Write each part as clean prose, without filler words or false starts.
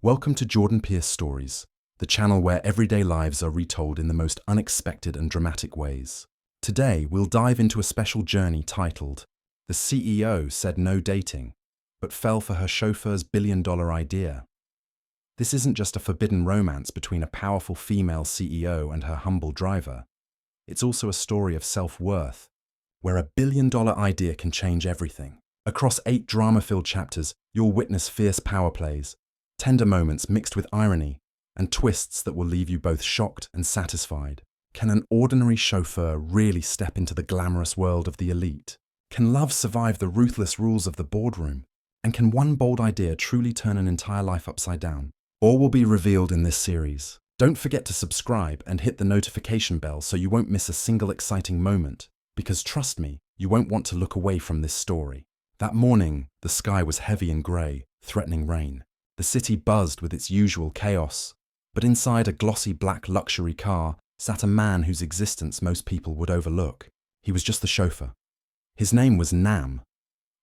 Welcome to Jordan Pierce Stories, the channel where everyday lives are retold in the most unexpected and dramatic ways. Today, we'll dive into a special journey titled, "The CEO Said No Dating, but Fell for Her Chauffeur's billion-dollar idea." This isn't just a forbidden romance between a powerful female CEO and her humble driver. It's also a story of self-worth, where a billion-dollar idea can change everything. Across 8 drama-filled chapters, you'll witness fierce power plays, tender moments mixed with irony, and twists that will leave you both shocked and satisfied. Can an ordinary chauffeur really step into the glamorous world of the elite? Can love survive the ruthless rules of the boardroom? And can one bold idea truly turn an entire life upside down? All will be revealed in this series. Don't forget to subscribe and hit the notification bell so you won't miss a single exciting moment, because trust me, you won't want to look away from this story. That morning, the sky was heavy and grey, threatening rain. The city buzzed with its usual chaos, but inside a glossy black luxury car sat a man whose existence most people would overlook. He was just the chauffeur. His name was Nam,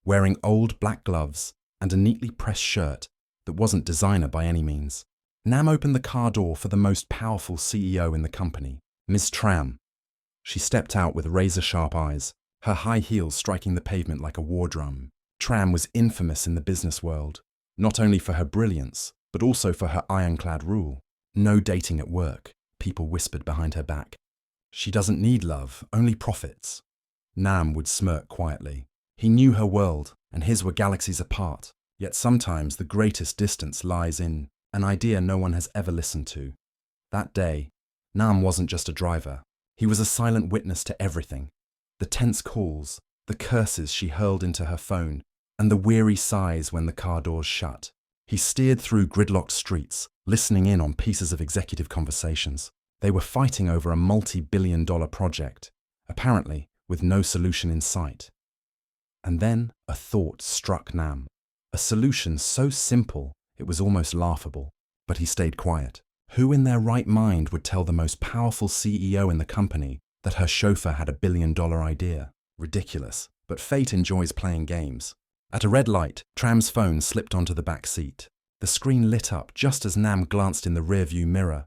wearing old black gloves and a neatly pressed shirt that wasn't designer by any means. Nam opened the car door for the most powerful CEO in the company, Miss Tram. She stepped out with razor-sharp eyes, her high heels striking the pavement like a war drum. Tram was infamous in the business world, not only for her brilliance, but also for her ironclad rule. No dating at work, people whispered behind her back. She doesn't need love, only profits. Nam would smirk quietly. He knew her world, and his were galaxies apart. Yet sometimes the greatest distance lies in an idea no one has ever listened to. That day, Nam wasn't just a driver. He was a silent witness to everything. The tense calls, the curses she hurled into her phone, and the weary sighs when the car doors shut. He steered through gridlocked streets, listening in on pieces of executive conversations. They were fighting over a multi-billion-dollar project, apparently with no solution in sight. And then a thought struck Nam. A solution so simple it was almost laughable. But he stayed quiet. Who in their right mind would tell the most powerful CEO in the company that her chauffeur had a billion-dollar idea? Ridiculous, but fate enjoys playing games. At a red light, Tram's phone slipped onto the back seat. The screen lit up just as Nam glanced in the rearview mirror.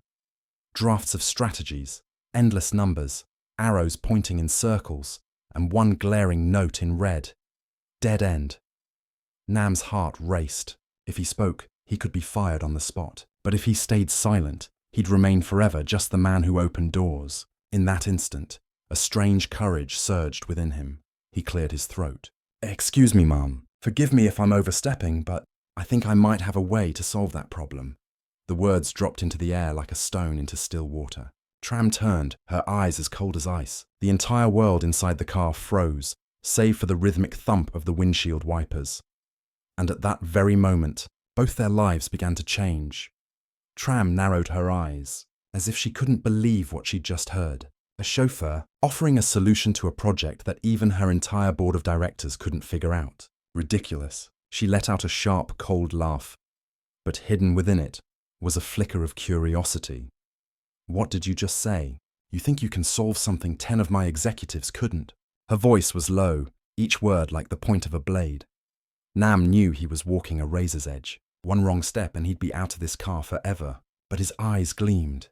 Drafts of strategies, endless numbers, arrows pointing in circles, and one glaring note in red. Dead end. Nam's heart raced. If he spoke, he could be fired on the spot. But if he stayed silent, he'd remain forever just the man who opened doors. In that instant, a strange courage surged within him. He cleared his throat. "Excuse me, Mom. Forgive me if I'm overstepping, but I think I might have a way to solve that problem." The words dropped into the air like a stone into still water. Tram turned, her eyes as cold as ice. The entire world inside the car froze, save for the rhythmic thump of the windshield wipers. And at that very moment, both their lives began to change. Tram narrowed her eyes, as if she couldn't believe what she'd just heard. A chauffeur offering a solution to a project that even her entire board of directors couldn't figure out. Ridiculous. She let out a sharp, cold laugh, but hidden within it was a flicker of curiosity. "What did you just say? You think you can solve something 10 of my executives couldn't?" Her voice was low, each word like the point of a blade. Nam knew he was walking a razor's edge. One wrong step and he'd be out of this car forever. But his eyes gleamed.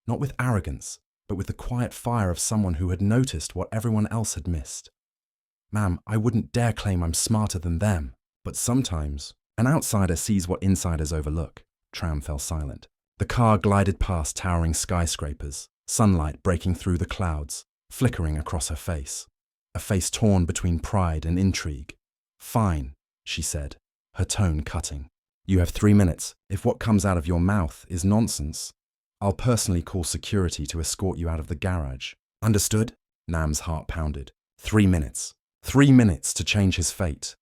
Not with arrogance, but with the quiet fire of someone who had noticed what everyone else had missed. "Ma'am, I wouldn't dare claim I'm smarter than them. But sometimes, an outsider sees what insiders overlook." Tram fell silent. The car glided past towering skyscrapers, sunlight breaking through the clouds, flickering across her face. A face torn between pride and intrigue. "Fine," she said, her tone cutting. "You have 3 minutes. If what comes out of your mouth is nonsense, I'll personally call security to escort you out of the garage." "Understood?" Nam's heart pounded. 3 minutes. 3 minutes to change his fate.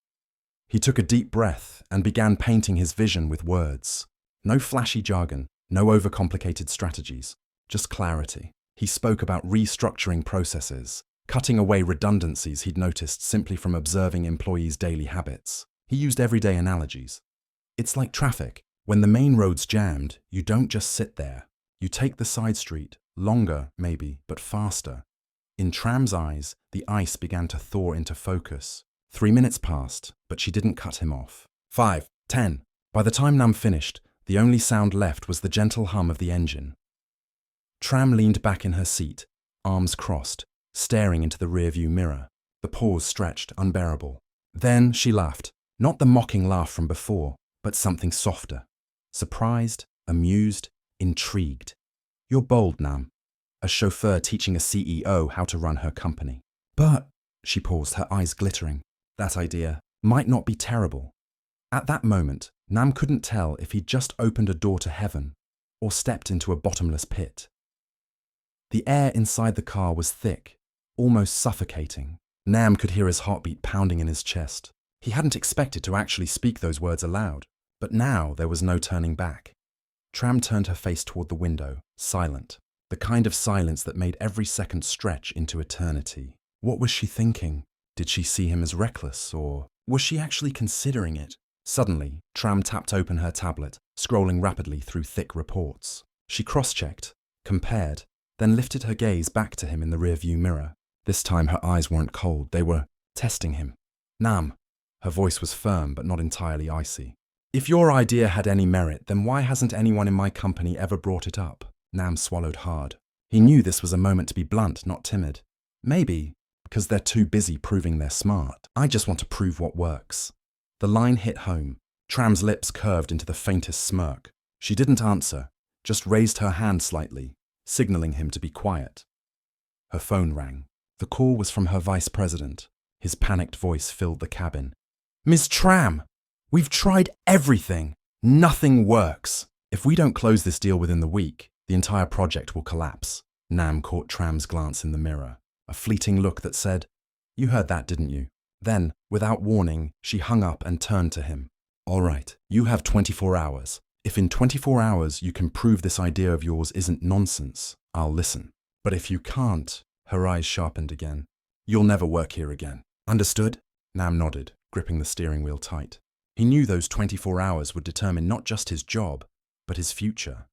He took a deep breath and began painting his vision with words. No flashy jargon, no overcomplicated strategies, just clarity. He spoke about restructuring processes, cutting away redundancies he'd noticed simply from observing employees' daily habits. He used everyday analogies. It's like traffic. When the main road's jammed, you don't just sit there. You take the side street, longer maybe, but faster. In Tram's eyes, the ice began to thaw into focus. 3 minutes passed, but she didn't cut him off. 5, 10. By the time Nam finished, The only sound left was the gentle hum of the engine. Tram leaned back in her seat, arms crossed, staring into the rearview mirror. The pause stretched, unbearable. Then she laughed, not the mocking laugh from before, but something softer. Surprised, amused, intrigued. You're bold, Nam. A chauffeur teaching a CEO how to run her company. But, she paused, her eyes glittering, that idea might not be terrible. At that moment, Nam couldn't tell if he'd just opened a door to heaven or stepped into a bottomless pit. The air inside the car was thick, almost suffocating. Nam could hear his heartbeat pounding in his chest. He hadn't expected to actually speak those words aloud, but now there was no turning back. Tram turned her face toward the window, silent, the kind of silence that made every second stretch into eternity. What was she thinking? Did she see him as reckless, or was she actually considering it? Suddenly, Tram tapped open her tablet, scrolling rapidly through thick reports. She cross-checked, compared, then lifted her gaze back to him in the rearview mirror. This time her eyes weren't cold, they were testing him. Nam. Her voice was firm but not entirely icy. If your idea had any merit, then why hasn't anyone in my company ever brought it up? Nam swallowed hard. He knew this was a moment to be blunt, not timid. Maybe because they're too busy proving they're smart. I just want to prove what works. The line hit home. Tram's lips curved into the faintest smirk. She didn't answer, just raised her hand slightly, signaling him to be quiet. Her phone rang. The call was from her vice president. His panicked voice filled the cabin. Ms. Tram, we've tried everything. Nothing works. If we don't close this deal within the week, the entire project will collapse. Nam caught Tram's glance in the mirror, a fleeting look that said, You heard that, didn't you? Then, without warning, she hung up and turned to him. All right, you have 24 hours. If in 24 hours you can prove this idea of yours isn't nonsense, I'll listen. But if you can't, her eyes sharpened again, you'll never work here again. Understood? Nam nodded, gripping the steering wheel tight. He knew those 24 hours would determine not just his job, but his future.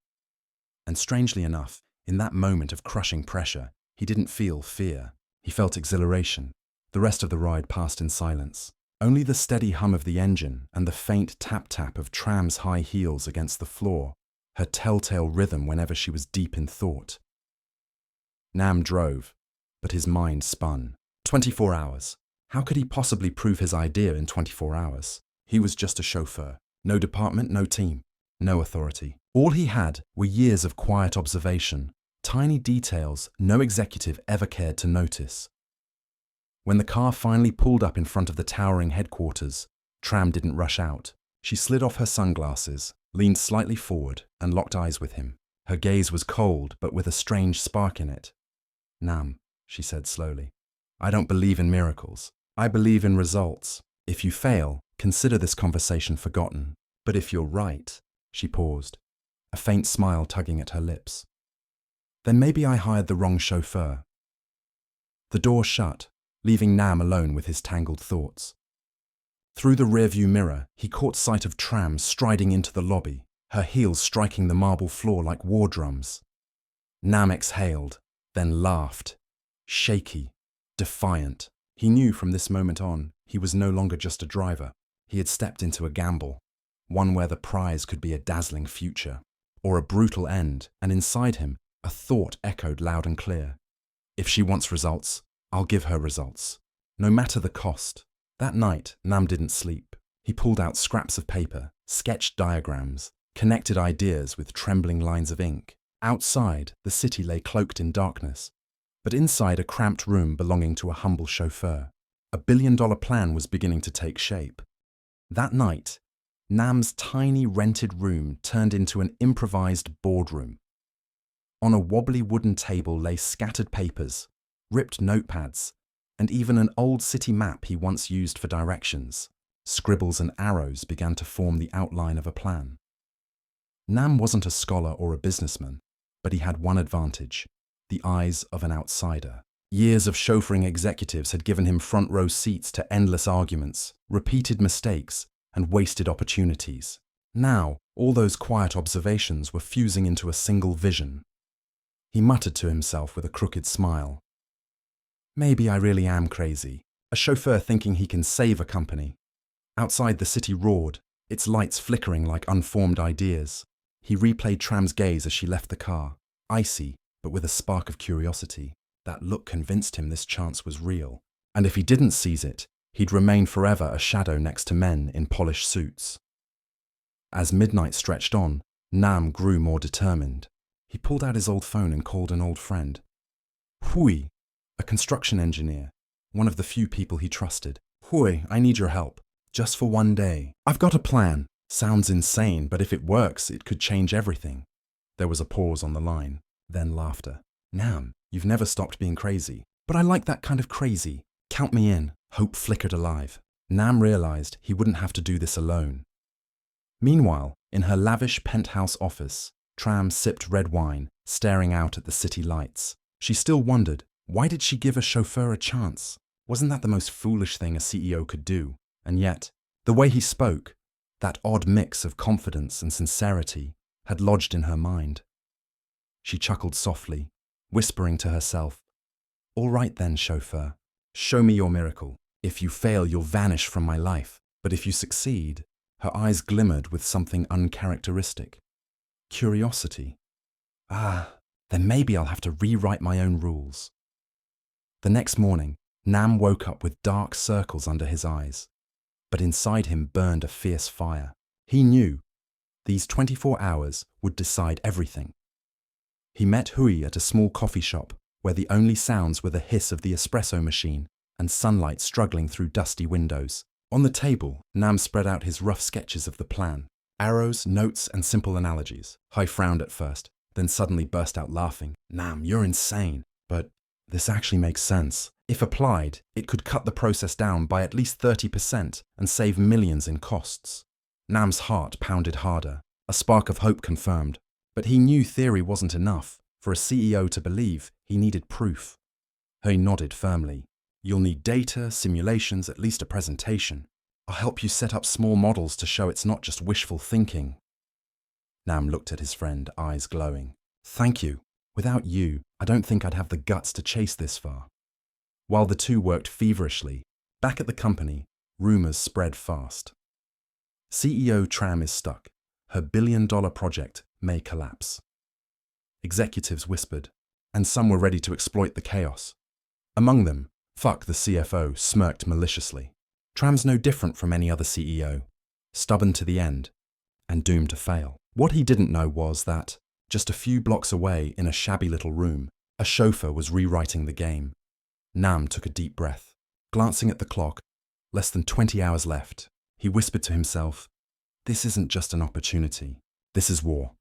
And strangely enough, in that moment of crushing pressure, he didn't feel fear. He felt exhilaration. The rest of the ride passed in silence. Only the steady hum of the engine and the faint tap-tap of Tram's high heels against the floor, her telltale rhythm whenever she was deep in thought. Nam drove, but his mind spun. 24 hours. How could he possibly prove his idea in 24 hours? He was just a chauffeur. No department, no team, no authority. All he had were years of quiet observation, tiny details no executive ever cared to notice. When the car finally pulled up in front of the towering headquarters, Tram didn't rush out. She slid off her sunglasses, leaned slightly forward, and locked eyes with him. Her gaze was cold, but with a strange spark in it. Nam, she said slowly, I don't believe in miracles. I believe in results. If you fail, consider this conversation forgotten. But if you're right, she paused, a faint smile tugging at her lips. Then maybe I hired the wrong chauffeur. The door shut, leaving Nam alone with his tangled thoughts. Through the rearview mirror, he caught sight of Tram striding into the lobby, her heels striking the marble floor like war drums. Nam exhaled, then laughed, shaky, defiant. He knew from this moment on, he was no longer just a driver. He had stepped into a gamble, one where the prize could be a dazzling future, or a brutal end, and inside him, a thought echoed loud and clear. If she wants results, I'll give her results, no matter the cost. That night, Nam didn't sleep. He pulled out scraps of paper, sketched diagrams, connected ideas with trembling lines of ink. Outside, the city lay cloaked in darkness, but inside a cramped room belonging to a humble chauffeur, a billion-dollar plan was beginning to take shape. That night, Nam's tiny rented room turned into an improvised boardroom. On a wobbly wooden table lay scattered papers, ripped notepads, and even an old city map he once used for directions. Scribbles and arrows began to form the outline of a plan. Nam wasn't a scholar or a businessman, but he had one advantage: the eyes of an outsider. Years of chauffeuring executives had given him front row seats to endless arguments, repeated mistakes, and wasted opportunities. Now, all those quiet observations were fusing into a single vision. He muttered to himself with a crooked smile. Maybe I really am crazy, a chauffeur thinking he can save a company. Outside the city roared, its lights flickering like unformed ideas. He replayed Tram's gaze as she left the car, icy, but with a spark of curiosity. That look convinced him this chance was real, and if he didn't seize it, he'd remain forever a shadow next to men in polished suits. As midnight stretched on, Nam grew more determined. He pulled out his old phone and called an old friend. Hui, a construction engineer, one of the few people he trusted. Hui, I need your help. Just for one day. I've got a plan. Sounds insane, but if it works, it could change everything. There was a pause on the line, then laughter. Nam, you've never stopped being crazy. But I like that kind of crazy. Count me in. Hope flickered alive. Nam realized he wouldn't have to do this alone. Meanwhile, in her lavish penthouse office, Tram sipped red wine, staring out at the city lights. She still wondered, why did she give a chauffeur a chance? Wasn't that the most foolish thing a CEO could do? And yet, the way he spoke, that odd mix of confidence and sincerity, had lodged in her mind. She chuckled softly, whispering to herself, "All right then, chauffeur. Show me your miracle. If you fail, you'll vanish from my life. But if you succeed," her eyes glimmered with something uncharacteristic. Curiosity. Then maybe I'll have to rewrite my own rules. The next morning, Nam woke up with dark circles under his eyes. But inside him burned a fierce fire. He knew these 24 hours would decide everything. He met Hui at a small coffee shop where the only sounds were the hiss of the espresso machine and sunlight struggling through dusty windows. On the table, Nam spread out his rough sketches of the plan. Arrows, notes, and simple analogies. Hui frowned at first, then suddenly burst out laughing. "Nam, you're insane. But this actually makes sense. If applied, it could cut the process down by at least 30% and save millions in costs." Nam's heart pounded harder. A spark of hope confirmed. But he knew theory wasn't enough. For a CEO to believe, he needed proof. Hui nodded firmly. "You'll need data, simulations, at least a presentation. I'll help you set up small models to show it's not just wishful thinking." Nam looked at his friend, eyes glowing. "Thank you. Without you, I don't think I'd have the guts to chase this far." While the two worked feverishly, back at the company, rumors spread fast. CEO Tram is stuck. Her billion-dollar project may collapse. Executives whispered, and some were ready to exploit the chaos. Among them, Fuck the CFO smirked maliciously. Tram's no different from any other CEO, stubborn to the end, and doomed to fail. What he didn't know was that, just a few blocks away in a shabby little room, a chauffeur was rewriting the game. Nam took a deep breath. Glancing at the clock, less than 20 hours left, he whispered to himself, "This isn't just an opportunity. This is war."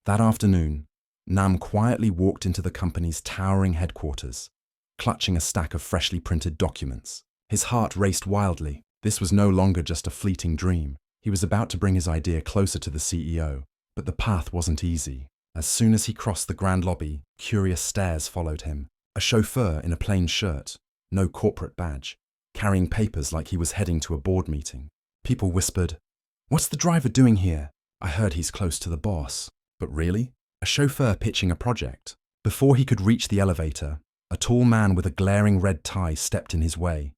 That afternoon, Nam quietly walked into the company's towering headquarters, clutching a stack of freshly printed documents. His heart raced wildly. This was no longer just a fleeting dream. He was about to bring his idea closer to the CEO, but the path wasn't easy. As soon as he crossed the grand lobby, curious stares followed him. A chauffeur in a plain shirt, no corporate badge, carrying papers like he was heading to a board meeting. People whispered, "What's the driver doing here? I heard he's close to the boss." But really? A chauffeur pitching a project. Before he could reach the elevator, a tall man with a glaring red tie stepped in his way.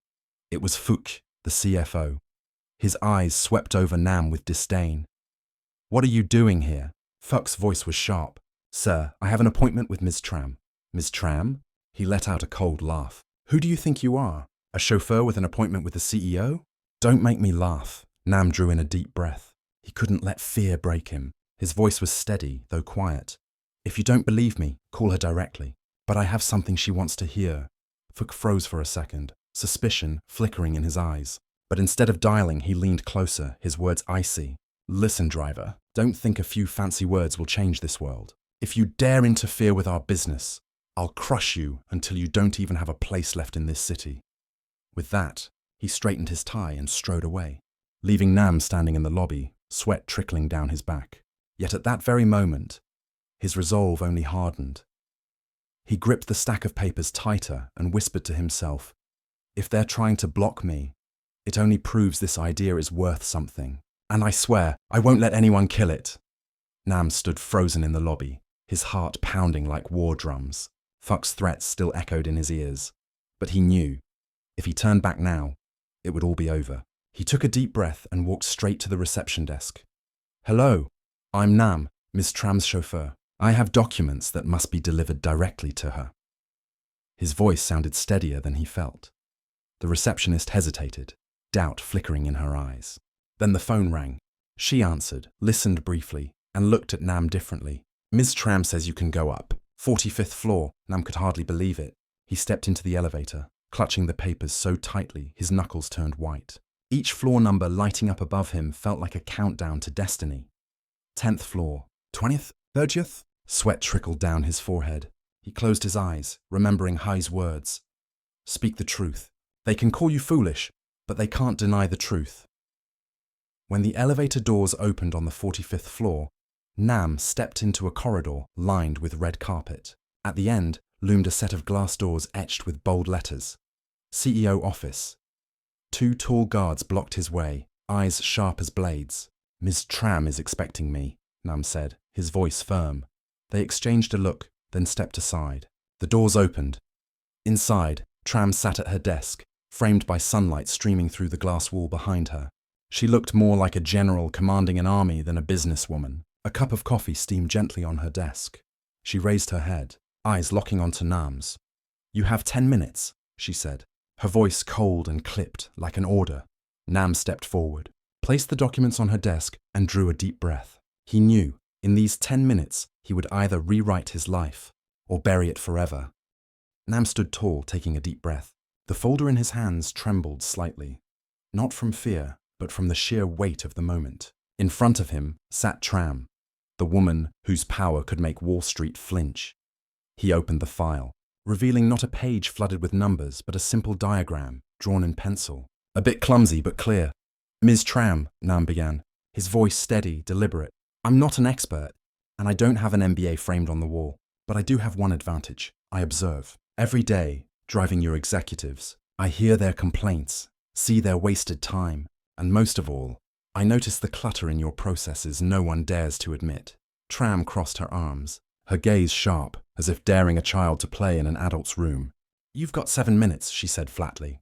It was Fook, the CFO. His eyes swept over Nam with disdain. "What are you doing here?" Fook's voice was sharp. "Sir, I have an appointment with Ms. Tram." "Ms. Tram?" He let out a cold laugh. "Who do you think you are? A chauffeur with an appointment with the CEO? Don't make me laugh." Nam drew in a deep breath. He couldn't let fear break him. His voice was steady, though quiet. "If you don't believe me, call her directly. But I have something she wants to hear." Fook froze for a second, suspicion flickering in his eyes. But instead of dialing, he leaned closer, his words icy. "Listen, driver, don't think a few fancy words will change this world. If you dare interfere with our business, I'll crush you until you don't even have a place left in this city." With that, he straightened his tie and strode away, leaving Nam standing in the lobby, sweat trickling down his back. Yet at that very moment, his resolve only hardened. He gripped the stack of papers tighter and whispered to himself, "If they're trying to block me, it only proves this idea is worth something. And I swear, I won't let anyone kill it." Nam stood frozen in the lobby, his heart pounding like war drums. Fook's threats still echoed in his ears. But he knew, if he turned back now, it would all be over. He took a deep breath and walked straight to the reception desk. "Hello." I'm Nam, Miss Tram's chauffeur. I have documents that must be delivered directly to her. His voice sounded steadier than he felt. The receptionist hesitated, doubt flickering in her eyes. Then the phone rang. She answered, listened briefly, and looked at Nam differently. Ms. Tram says you can go up. 45th floor. Nam could hardly believe it. He stepped into the elevator, clutching the papers so tightly his knuckles turned white. Each floor number lighting up above him felt like a countdown to destiny. 10th floor. 20th? 30th? Sweat trickled down his forehead. He closed his eyes, remembering Hai's words. Speak the truth. They can call you foolish, but they can't deny the truth. When the elevator doors opened on the 45th floor, Nam stepped into a corridor lined with red carpet. At the end loomed a set of glass doors etched with bold letters. CEO Office. 2 tall guards blocked his way, eyes sharp as blades. Ms. Tram is expecting me, Nam said, his voice firm. They exchanged a look, then stepped aside. The doors opened. Inside, Tram sat at her desk, framed by sunlight streaming through the glass wall behind her. She looked more like a general commanding an army than a businesswoman. A cup of coffee steamed gently on her desk. She raised her head, eyes locking onto Nam's. You have 10 minutes, she said, her voice cold and clipped like an order. Nam stepped forward, placed the documents on her desk, and drew a deep breath. He knew, in these 10 minutes, he would either rewrite his life or bury it forever. Nam stood tall, taking a deep breath. The folder in his hands trembled slightly, not from fear, but from the sheer weight of the moment. In front of him sat Tram, the woman whose power could make Wall Street flinch. He opened the file, revealing not a page flooded with numbers, but a simple diagram, drawn in pencil. A bit clumsy, but clear. Ms. Tram, Nam began, his voice steady, deliberate. I'm not an expert, and I don't have an MBA framed on the wall, but I do have one advantage. I observe. Every day, driving your executives, I hear their complaints, see their wasted time, and most of all, I notice the clutter in your processes no one dares to admit. Tram crossed her arms, her gaze sharp, as if daring a child to play in an adult's room. You've got 7 minutes, she said flatly.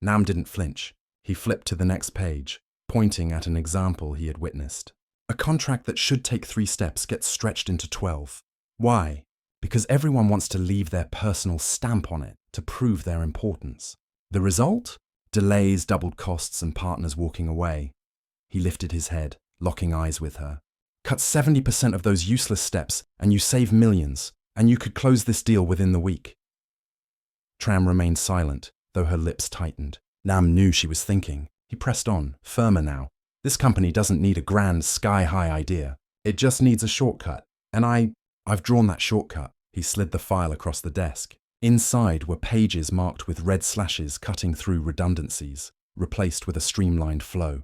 Nam didn't flinch. He flipped to the next page, pointing at an example he had witnessed. A contract that should take 3 steps gets stretched into 12. Why? Because everyone wants to leave their personal stamp on it to prove their importance. The result? Delays, doubled costs, and partners walking away. He lifted his head, locking eyes with her. Cut 70% of those useless steps, and you save millions, and you could close this deal within the week. Tram remained silent, though her lips tightened. Nam knew she was thinking. He pressed on, firmer now. This company doesn't need a grand, sky-high idea. It just needs a shortcut. And I've drawn that shortcut. He slid the file across the desk. Inside were pages marked with red slashes cutting through redundancies, replaced with a streamlined flow.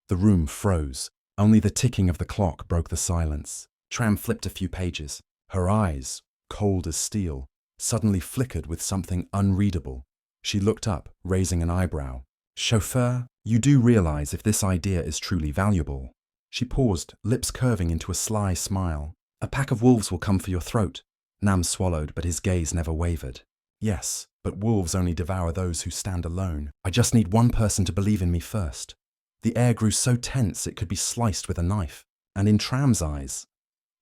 The room froze. Only the ticking of the clock broke the silence. Tram flipped a few pages. Her eyes, cold as steel, suddenly flickered with something unreadable. She looked up, raising an eyebrow. Chauffeur, you do realize if this idea is truly valuable. She paused, lips curving into a sly smile. A pack of wolves will come for your throat. Nam swallowed, but his gaze never wavered. Yes, but wolves only devour those who stand alone. I just need one person to believe in me first. The air grew so tense it could be sliced with a knife. And in Tram's eyes,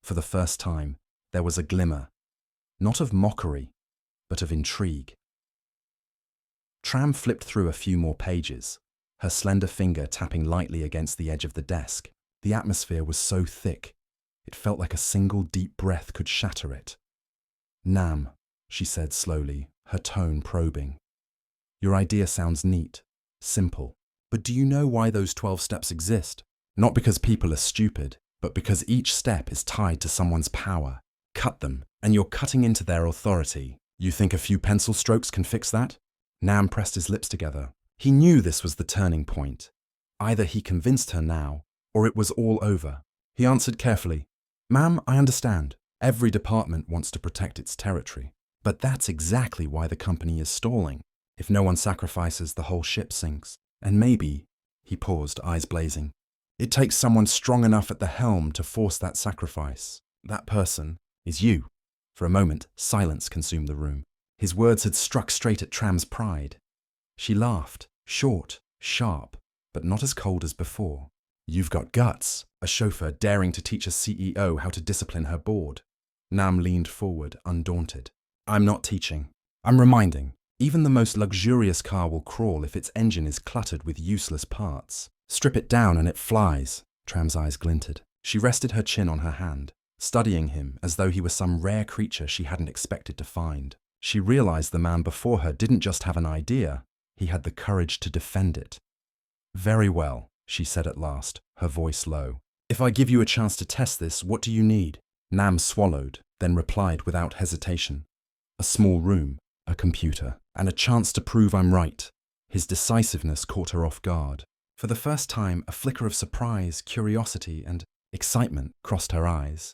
for the first time, there was a glimmer. Not of mockery, but of intrigue. Tram flipped through a few more pages, her slender finger tapping lightly against the edge of the desk. The atmosphere was so thick, it felt like a single deep breath could shatter it. Nam, she said slowly, her tone probing. Your idea sounds neat, simple, but do you know why those 12 steps exist? Not because people are stupid, but because each step is tied to someone's power. Cut them, and you're cutting into their authority. You think a few pencil strokes can fix that? Nam pressed his lips together. He knew this was the turning point. Either he convinced her now, or it was all over. He answered carefully, Ma'am, I understand. Every department wants to protect its territory. But that's exactly why the company is stalling. If no one sacrifices, the whole ship sinks. And maybe, he paused, eyes blazing, it takes someone strong enough at the helm to force that sacrifice. That person is you. For a moment, silence consumed the room. His words had struck straight at Tram's pride. She laughed, short, sharp, but not as cold as before. You've got guts, a chauffeur daring to teach a CEO how to discipline her board. Nam leaned forward, undaunted. I'm not teaching. I'm reminding. Even the most luxurious car will crawl if its engine is cluttered with useless parts. Strip it down and it flies. Tram's eyes glinted. She rested her chin on her hand, studying him as though he were some rare creature she hadn't expected to find. She realized the man before her didn't just have an idea, he had the courage to defend it. Very well, she said at last, her voice low. If I give you a chance to test this, what do you need? Nam swallowed, then replied without hesitation. A small room, a computer, and a chance to prove I'm right. His decisiveness caught her off guard. For the first time, a flicker of surprise, curiosity, and excitement crossed her eyes.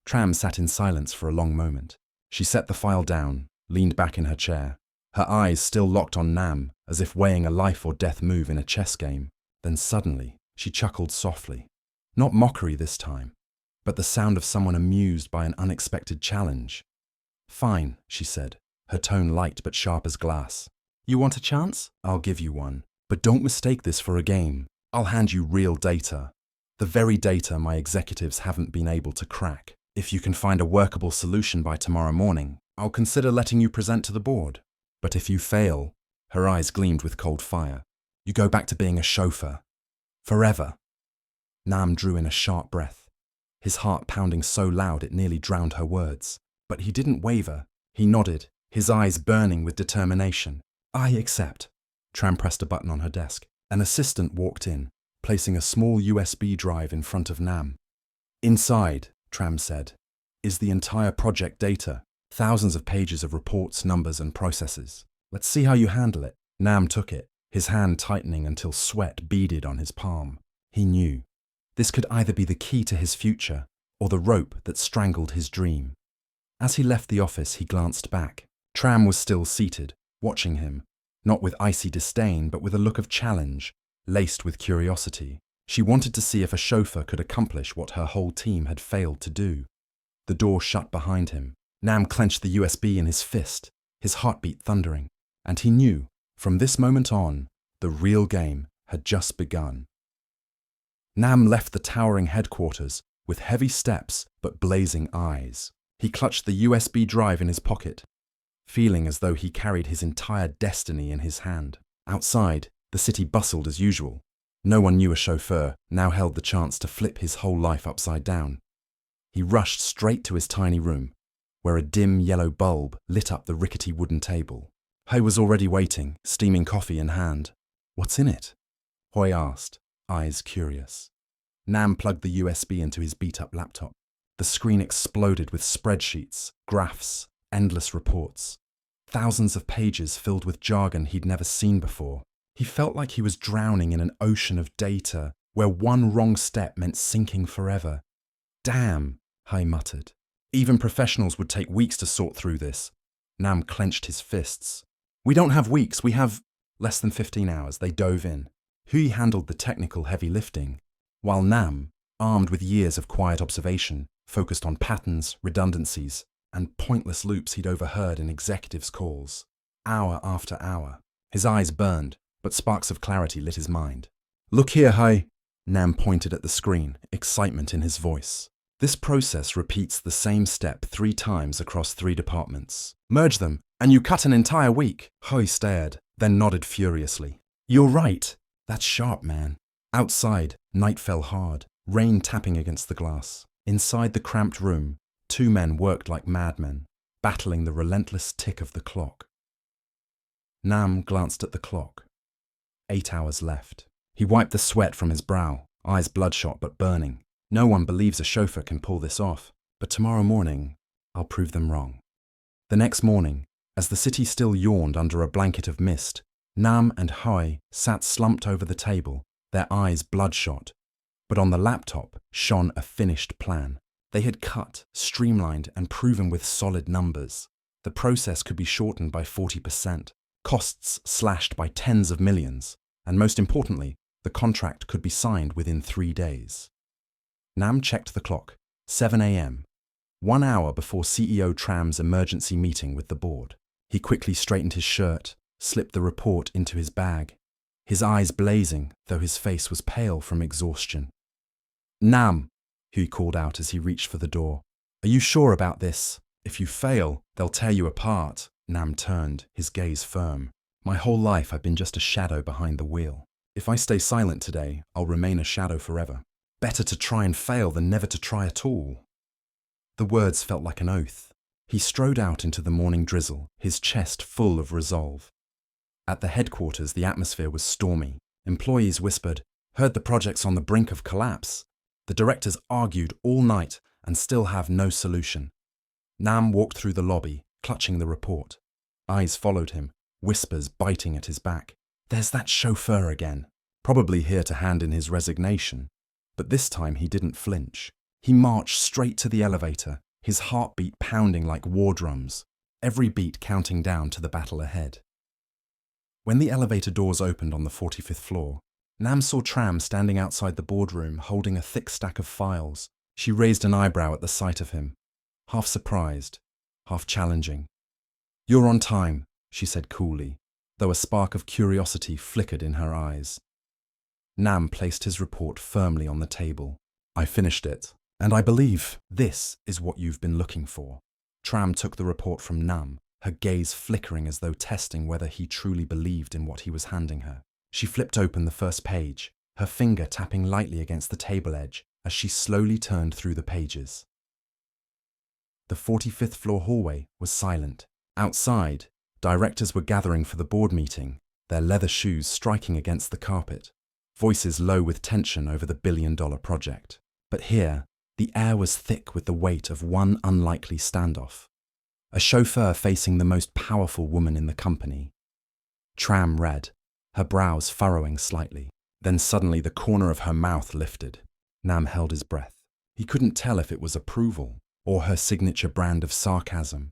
Tram sat in silence for a long moment. She set the file down, leaned back in her chair, her eyes still locked on Nam, as if weighing a life or death move in a chess game. Then suddenly, she chuckled softly. Not mockery this time, but the sound of someone amused by an unexpected challenge. Fine, she said, her tone light but sharp as glass. You want a chance? I'll give you one. But don't mistake this for a game. I'll hand you real data. The very data my executives haven't been able to crack. If you can find a workable solution by tomorrow morning, I'll consider letting you present to the board. But if you fail, her eyes gleamed with cold fire, you go back to being a chauffeur. Forever. Nam drew in a sharp breath, his heart pounding so loud it nearly drowned her words. But he didn't waver. He nodded, his eyes burning with determination. I accept. Tram pressed a button on her desk. An assistant walked in, placing a small USB drive in front of Nam. Inside, Tram said, is the entire project data, thousands of pages of reports, numbers, and processes. Let's see how you handle it. Nam took it, his hand tightening until sweat beaded on his palm. He knew. This could either be the key to his future or the rope that strangled his dream. As he left the office, he glanced back. Tram was still seated, watching him, not with icy disdain, but with a look of challenge, laced with curiosity. She wanted to see if a chauffeur could accomplish what her whole team had failed to do. The door shut behind him. Nam clenched the USB in his fist, his heartbeat thundering. And he knew, from this moment on, the real game had just begun. Nam left the towering headquarters with heavy steps but blazing eyes. He clutched the USB drive in his pocket, feeling as though he carried his entire destiny in his hand. Outside, the city bustled as usual. No one knew a chauffeur now held the chance to flip his whole life upside down. He rushed straight to his tiny room, where a dim yellow bulb lit up the rickety wooden table. Hoy was already waiting, steaming coffee in hand. What's in it? Hoy asked, eyes curious. Nam plugged the USB into his beat-up laptop. The screen exploded with spreadsheets, graphs, endless reports. Thousands of pages filled with jargon he'd never seen before. He felt like he was drowning in an ocean of data, where one wrong step meant sinking forever. Damn, Hoy muttered. Even professionals would take weeks to sort through this. Nam clenched his fists. We don't have weeks, we have less than 15 hours. They dove in. Hui handled the technical heavy lifting, while Nam, armed with years of quiet observation, focused on patterns, redundancies, and pointless loops he'd overheard in executives' calls. Hour after hour. His eyes burned, but sparks of clarity lit his mind. Look here, Hoy. Nam pointed at the screen, excitement in his voice. This process repeats the same step 3 times across 3 departments. Merge them, and you cut an entire week. Hoy stared, then nodded furiously. You're right. That's sharp, man. Outside, night fell hard, rain tapping against the glass. Inside the cramped room, 2 men worked like madmen, battling the relentless tick of the clock. Nam glanced at the clock. 8 hours left. He wiped the sweat from his brow, eyes bloodshot but burning. No one believes a chauffeur can pull this off, but tomorrow morning, I'll prove them wrong. The next morning, as the city still yawned under a blanket of mist, Nam and Hoy sat slumped over the table, their eyes bloodshot. But on the laptop shone a finished plan. They had cut, streamlined, and proven with solid numbers. The process could be shortened by 40%, costs slashed by tens of millions, and most importantly, the contract could be signed within 3 days. Nam checked the clock. 7 a.m. 1 hour before CEO Tram's emergency meeting with the board. He quickly straightened his shirt, slipped the report into his bag. his eyes blazing, though his face was pale from exhaustion. "Nam," he called out as he reached for the door. "Are you sure about this? If you fail, they'll tear you apart." Nam turned, his gaze firm. "My whole life I've been just a shadow behind the wheel. If I stay silent today, I'll remain a shadow forever. Better to try and fail than never to try at all." The words felt like an oath. He strode out into the morning drizzle, his chest full of resolve. At the headquarters, the atmosphere was stormy. Employees whispered, "Heard the project's on the brink of collapse." The directors argued all night and still have no solution. Nam walked through the lobby, clutching the report. Eyes followed him, whispers biting at his back. There's that chauffeur again, probably here to hand in his resignation. But this time he didn't flinch. He marched straight to the elevator, his heartbeat pounding like war drums, every beat counting down to the battle ahead. When the elevator doors opened on the 45th floor, Nam saw Tram standing outside the boardroom holding a thick stack of files. She raised an eyebrow at the sight of him, half surprised, half challenging. "You're on time," she said coolly, though a spark of curiosity flickered in her eyes. Nam placed his report firmly on the table. "I finished it, and I believe this is what you've been looking for." Tram took the report from Nam, her gaze flickering as though testing whether he truly believed in what he was handing her. She flipped open the first page, her finger tapping lightly against the table edge as she slowly turned through the pages. The 45th floor hallway was silent. Outside, directors were gathering for the board meeting, their leather shoes striking against the carpet, voices low with tension over the billion-dollar project. But here, the air was thick with the weight of one unlikely standoff. A chauffeur facing the most powerful woman in the company. Tram read, her brows furrowing slightly. Then suddenly the corner of her mouth lifted. Nam held his breath. He couldn't tell if it was approval or her signature brand of sarcasm.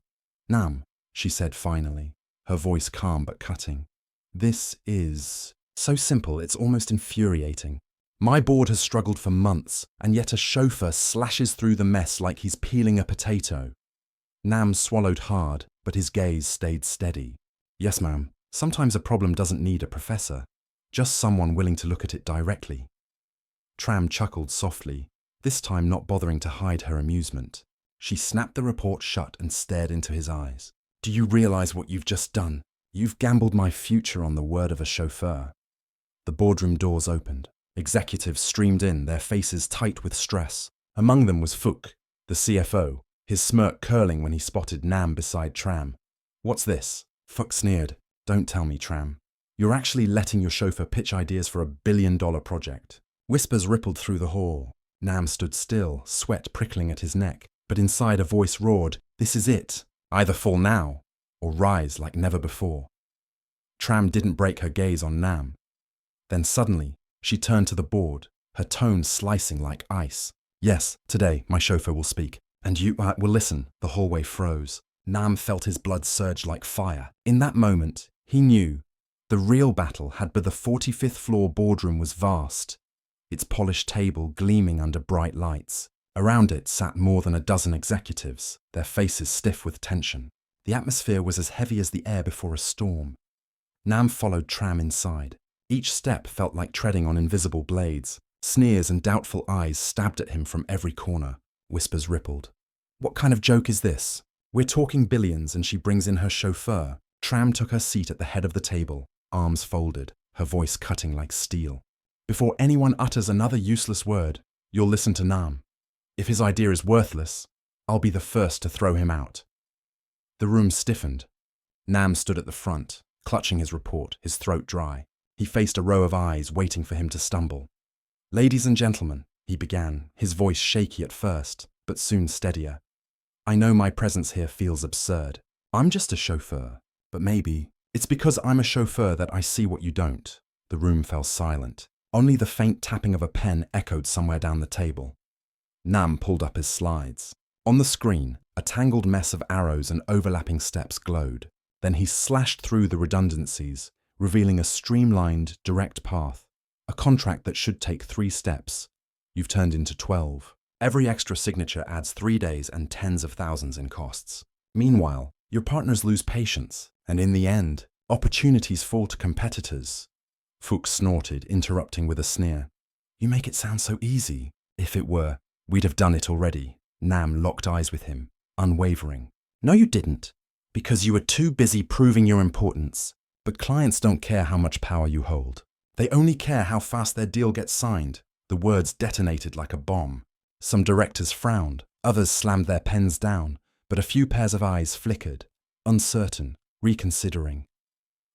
"Nam," she said finally, her voice calm but cutting. "This is so simple it's almost infuriating. My board has struggled for months, and yet a chauffeur slashes through the mess like he's peeling a potato." Nam swallowed hard, but his gaze stayed steady. "Yes, ma'am. Sometimes a problem doesn't need a professor, just someone willing to look at it directly." Tram chuckled softly, this time not bothering to hide her amusement. She snapped the report shut and stared into his eyes. "Do you realize what you've just done? You've gambled my future on the word of a chauffeur." The boardroom doors opened. Executives streamed in, their faces tight with stress. Among them was Fook, the CFO, his smirk curling when he spotted Nam beside Tram. "What's this?" Fook sneered. "Don't tell me, Tram. You're actually letting your chauffeur pitch ideas for $1 billion project." Whispers rippled through the hall. Nam stood still, sweat prickling at his neck, but inside a voice roared, "This is it. Either fall now, or rise like never before." Tram didn't break her gaze on Nam. Then suddenly, she turned to the board, her tone slicing like ice. "Yes, today my chauffeur will speak, and you will listen." The hallway froze. Nam felt his blood surge like fire. In that moment, he knew the real battle had but the 45th floor boardroom was vast, its polished table gleaming under bright lights. Around it sat more than a dozen executives, their faces stiff with tension. The atmosphere was as heavy as the air before a storm. Nam followed Tram inside. Each step felt like treading on invisible blades. Sneers and doubtful eyes stabbed at him from every corner. Whispers rippled. "What kind of joke is this? We're talking billions and she brings in her chauffeur." Tram took her seat at the head of the table, arms folded, her voice cutting like steel. "Before anyone utters another useless word, you'll listen to Nam. If his idea is worthless, I'll be the first to throw him out." The room stiffened. Nam stood at the front, clutching his report, his throat dry. He faced a row of eyes waiting for him to stumble. "Ladies and gentlemen," he began, his voice shaky at first, but soon steadier. "I know my presence here feels absurd. I'm just a chauffeur, but maybe it's because I'm a chauffeur that I see what you don't." The room fell silent. Only the faint tapping of a pen echoed somewhere down the table. Nam pulled up his slides. On the screen, a tangled mess of arrows and overlapping steps glowed. Then he slashed through the redundancies, revealing a streamlined, direct path. A contract that should take 3 steps. You've turned into 12. Every extra signature adds 3 days and tens of thousands in costs. Meanwhile, your partners lose patience, and in the end, opportunities fall to competitors. Fuchs snorted, interrupting with a sneer. You make it sound so easy. If it were, we'd have done it already. Nam locked eyes with him, unwavering. No, you didn't. Because you were too busy proving your importance. But clients don't care how much power you hold. They only care how fast their deal gets signed. The words detonated like a bomb. Some directors frowned, others slammed their pens down, but a few pairs of eyes flickered, uncertain, reconsidering.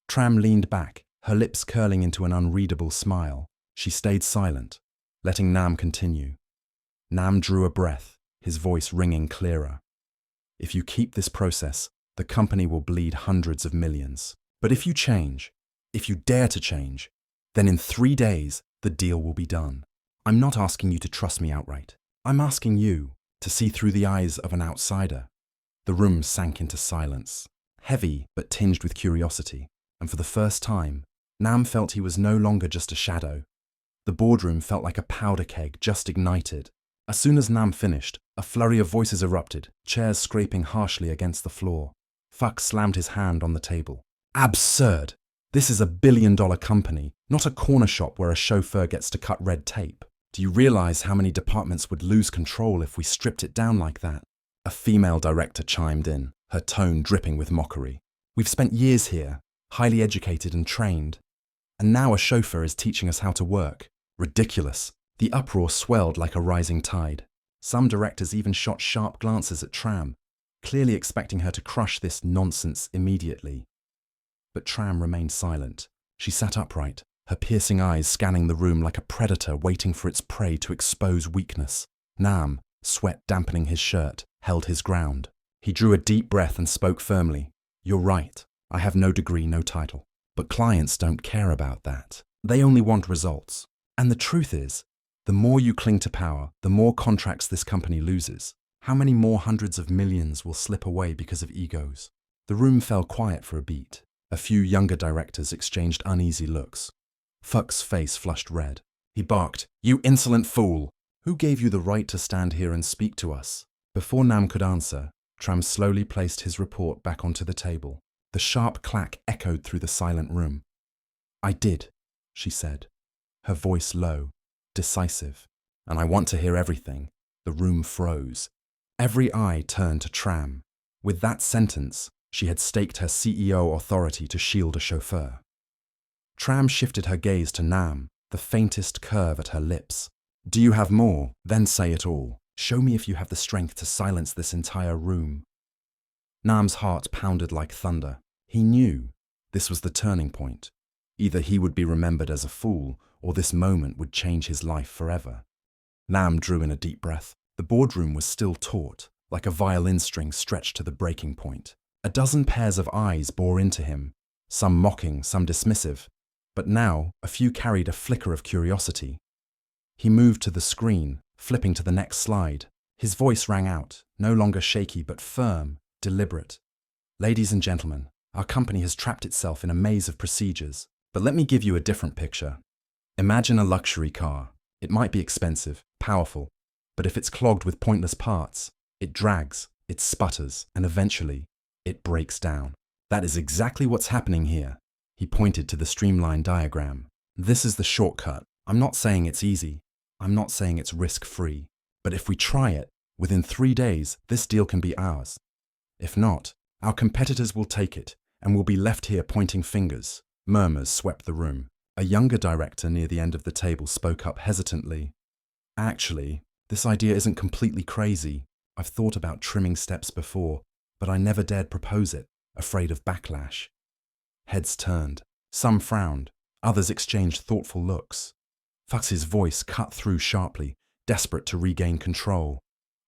Tram leaned back, her lips curling into an unreadable smile. She stayed silent, letting Nam continue. Nam drew a breath, his voice ringing clearer. If you keep this process, the company will bleed hundreds of millions. But if you change, if you dare to change, then in 3 days, the deal will be done. I'm not asking you to trust me outright. I'm asking you to see through the eyes of an outsider. The room sank into silence, heavy but tinged with curiosity, and for the first time, Nam felt he was no longer just a shadow. The boardroom felt like a powder keg just ignited. As soon as Nam finished, a flurry of voices erupted, chairs scraping harshly against the floor. Fuchs slammed his hand on the table. Absurd! This is a billion-dollar company, not a corner shop where a chauffeur gets to cut red tape. Do you realize how many departments would lose control if we stripped it down like that? A female director chimed in, her tone dripping with mockery. We've spent years here, highly educated and trained, and now a chauffeur is teaching us how to work. Ridiculous. The uproar swelled like a rising tide. Some directors even shot sharp glances at Tram, clearly expecting her to crush this nonsense immediately. But Tram remained silent. She sat upright, her piercing eyes scanning the room like a predator waiting for its prey to expose weakness. Nam, sweat dampening his shirt, held his ground. He drew a deep breath and spoke firmly. You're right. I have no degree, no title. But clients don't care about that. They only want results. And the truth is, the more you cling to power, the more contracts this company loses. How many more hundreds of millions will slip away because of egos? The room fell quiet for a beat. A few younger directors exchanged uneasy looks. Fuchs' face flushed red. He barked, "You insolent fool! Who gave you the right to stand here and speak to us?" Before Nam could answer, Tram slowly placed his report back onto the table. The sharp clack echoed through the silent room. I did, she said, her voice low, decisive. And I want to hear everything. The room froze. Every eye turned to Tram. With that sentence, she had staked her CEO authority to shield a chauffeur. Tram shifted her gaze to Nam, the faintest curve at her lips. Do you have more? Then say it all. Show me if you have the strength to silence this entire room. Nam's heart pounded like thunder. He knew this was the turning point. Either he would be remembered as a fool, or this moment would change his life forever. Nam drew in a deep breath. The boardroom was still taut, like a violin string stretched to the breaking point. A dozen pairs of eyes bore into him, some mocking, some dismissive, but now a few carried a flicker of curiosity. He moved to the screen, flipping to the next slide. His voice rang out, no longer shaky but firm, deliberate. Ladies and gentlemen, our company has trapped itself in a maze of procedures, but let me give you a different picture. Imagine a luxury car. It might be expensive, powerful, but if it's clogged with pointless parts, it drags, it sputters, and eventually, it breaks down. That is exactly what's happening here. He pointed to the streamlined diagram. This is the shortcut. I'm not saying it's easy. I'm not saying it's risk-free. But if we try it, within 3 days, this deal can be ours. If not, our competitors will take it, and we'll be left here pointing fingers. Murmurs swept the room. A younger director near the end of the table spoke up hesitantly. Actually, this idea isn't completely crazy. I've thought about trimming steps before, but I never dared propose it, afraid of backlash. Heads turned. Some frowned. Others exchanged thoughtful looks. Fuchs's voice cut through sharply, desperate to regain control.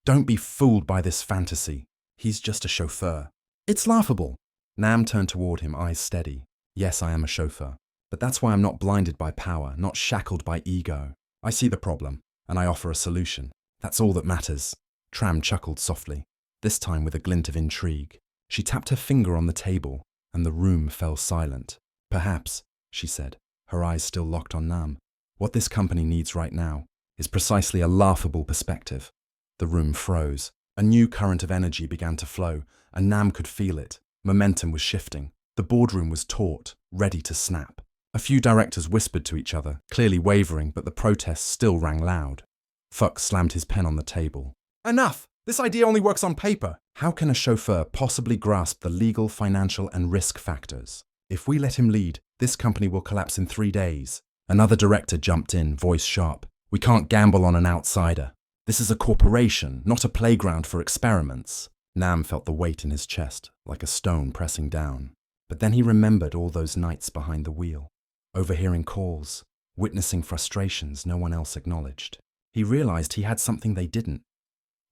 Don't be fooled by this fantasy. He's just a chauffeur. It's laughable. Nam turned toward him, eyes steady. Yes, I am a chauffeur. But that's why I'm not blinded by power, not shackled by ego. I see the problem, and I offer a solution. That's all that matters. Tram chuckled softly, this time with a glint of intrigue. She tapped her finger on the table, and the room fell silent. Perhaps, she said, her eyes still locked on Nam, what this company needs right now is precisely a laughable perspective. The room froze. A new current of energy began to flow, and Nam could feel it. Momentum was shifting. The boardroom was taut, ready to snap. A few directors whispered to each other, clearly wavering, but the protests still rang loud. Fuck slammed his pen on the table. Enough! This idea only works on paper. How can a chauffeur possibly grasp the legal, financial, and risk factors? If we let him lead, this company will collapse in 3 days. Another director jumped in, voice sharp. We can't gamble on an outsider. This is a corporation, not a playground for experiments. Nam felt the weight in his chest, like a stone pressing down. But then he remembered all those nights behind the wheel, overhearing calls, witnessing frustrations no one else acknowledged. He realized he had something they didn't.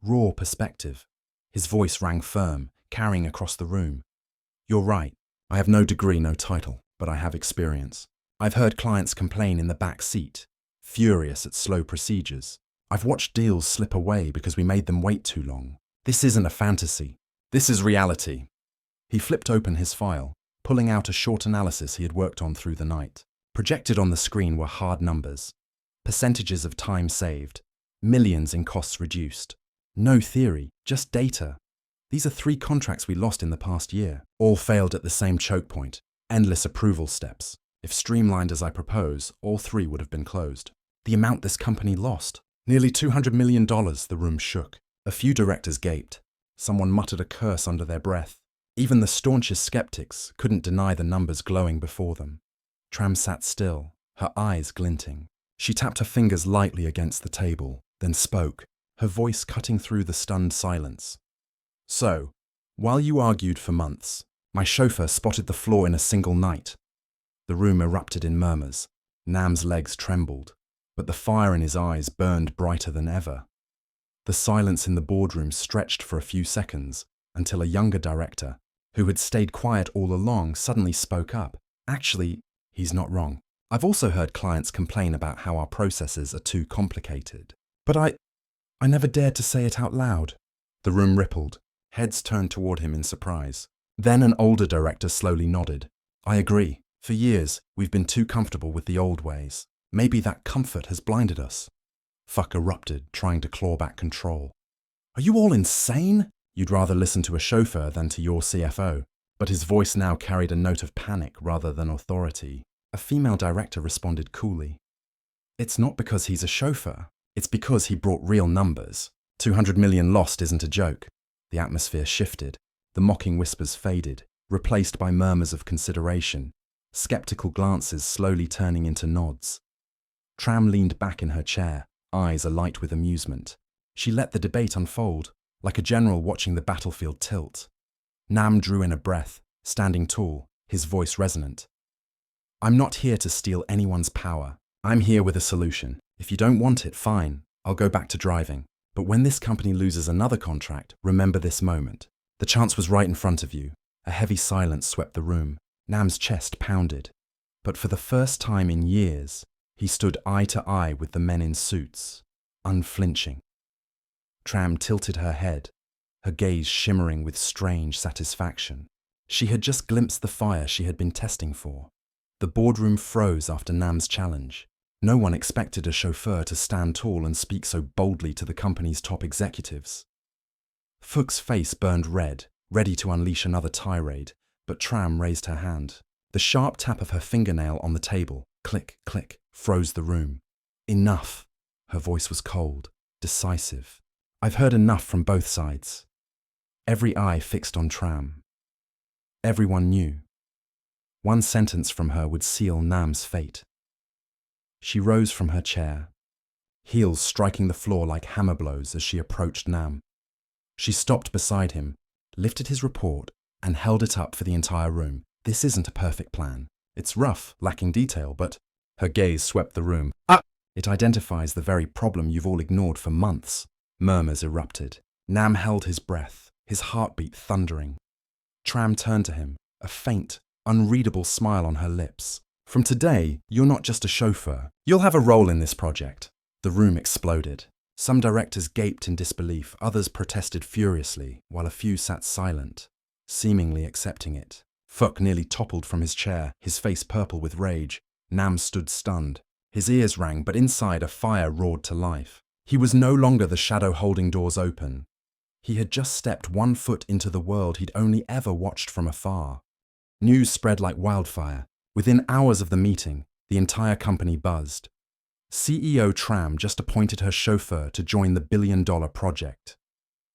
Raw perspective. His voice rang firm, carrying across the room. You're right. I have no degree, no title, but I have experience. I've heard clients complain in the back seat, furious at slow procedures. I've watched deals slip away because we made them wait too long. This isn't a fantasy. This is reality. He flipped open his file, pulling out a short analysis he had worked on through the night. Projected on the screen were hard numbers. Percentages of time saved. Millions in costs reduced. No theory, just data. These are 3 contracts we lost in the past year. All failed at the same choke point. Endless approval steps. If streamlined as I propose, all 3 would have been closed. The amount this company lost. Nearly $200 million, the room shook. A few directors gaped. Someone muttered a curse under their breath. Even the staunchest skeptics couldn't deny the numbers glowing before them. Tram sat still, her eyes glinting. She tapped her fingers lightly against the table, then spoke, her voice cutting through the stunned silence. So, while you argued for months, my chauffeur spotted the flaw in a single night. The room erupted in murmurs. Nam's legs trembled, but the fire in his eyes burned brighter than ever. The silence in the boardroom stretched for a few seconds until a younger director, who had stayed quiet all along, suddenly spoke up. Actually, he's not wrong. I've also heard clients complain about how our processes are too complicated. But I never dared to say it out loud. The room rippled. Heads turned toward him in surprise. Then an older director slowly nodded. I agree. For years, we've been too comfortable with the old ways. Maybe that comfort has blinded us. Fuck erupted, trying to claw back control. Are you all insane? You'd rather listen to a chauffeur than to your CFO. But his voice now carried a note of panic rather than authority. A female director responded coolly. It's not because he's a chauffeur. It's because he brought real numbers. 200 million lost isn't a joke. The atmosphere shifted. The mocking whispers faded, replaced by murmurs of consideration, skeptical glances slowly turning into nods. Tram leaned back in her chair, eyes alight with amusement. She let the debate unfold, like a general watching the battlefield tilt. Nam drew in a breath, standing tall, his voice resonant. I'm not here to steal anyone's power. I'm here with a solution. If you don't want it, fine. I'll go back to driving. But when this company loses another contract, remember this moment. The chance was right in front of you. A heavy silence swept the room. Nam's chest pounded. But for the first time in years, he stood eye to eye with the men in suits, unflinching. Tram tilted her head, her gaze shimmering with strange satisfaction. She had just glimpsed the fire she had been testing for. The boardroom froze after Nam's challenge. No one expected a chauffeur to stand tall and speak so boldly to the company's top executives. Fuch's face burned red, ready to unleash another tirade, but Tram raised her hand. The sharp tap of her fingernail on the table, click, click, froze the room. Enough. Her voice was cold, decisive. I've heard enough from both sides. Every eye fixed on Tram. Everyone knew. One sentence from her would seal Nam's fate. She rose from her chair, heels striking the floor like hammer blows as she approached Nam. She stopped beside him, lifted his report, and held it up for the entire room. This isn't a perfect plan. It's rough, lacking detail, but her gaze swept the room. It identifies the very problem you've all ignored for months. Murmurs erupted. Nam held his breath, his heartbeat thundering. Tram turned to him, a faint, unreadable smile on her lips. From today, you're not just a chauffeur. You'll have a role in this project. The room exploded. Some directors gaped in disbelief, others protested furiously, while a few sat silent, seemingly accepting it. Fuck nearly toppled from his chair, his face purple with rage. Nam stood stunned. His ears rang, but inside a fire roared to life. He was no longer the shadow holding doors open. He had just stepped 1 foot into the world he'd only ever watched from afar. News spread like wildfire. Within hours of the meeting, the entire company buzzed. CEO Tram just appointed her chauffeur to join the billion-dollar project.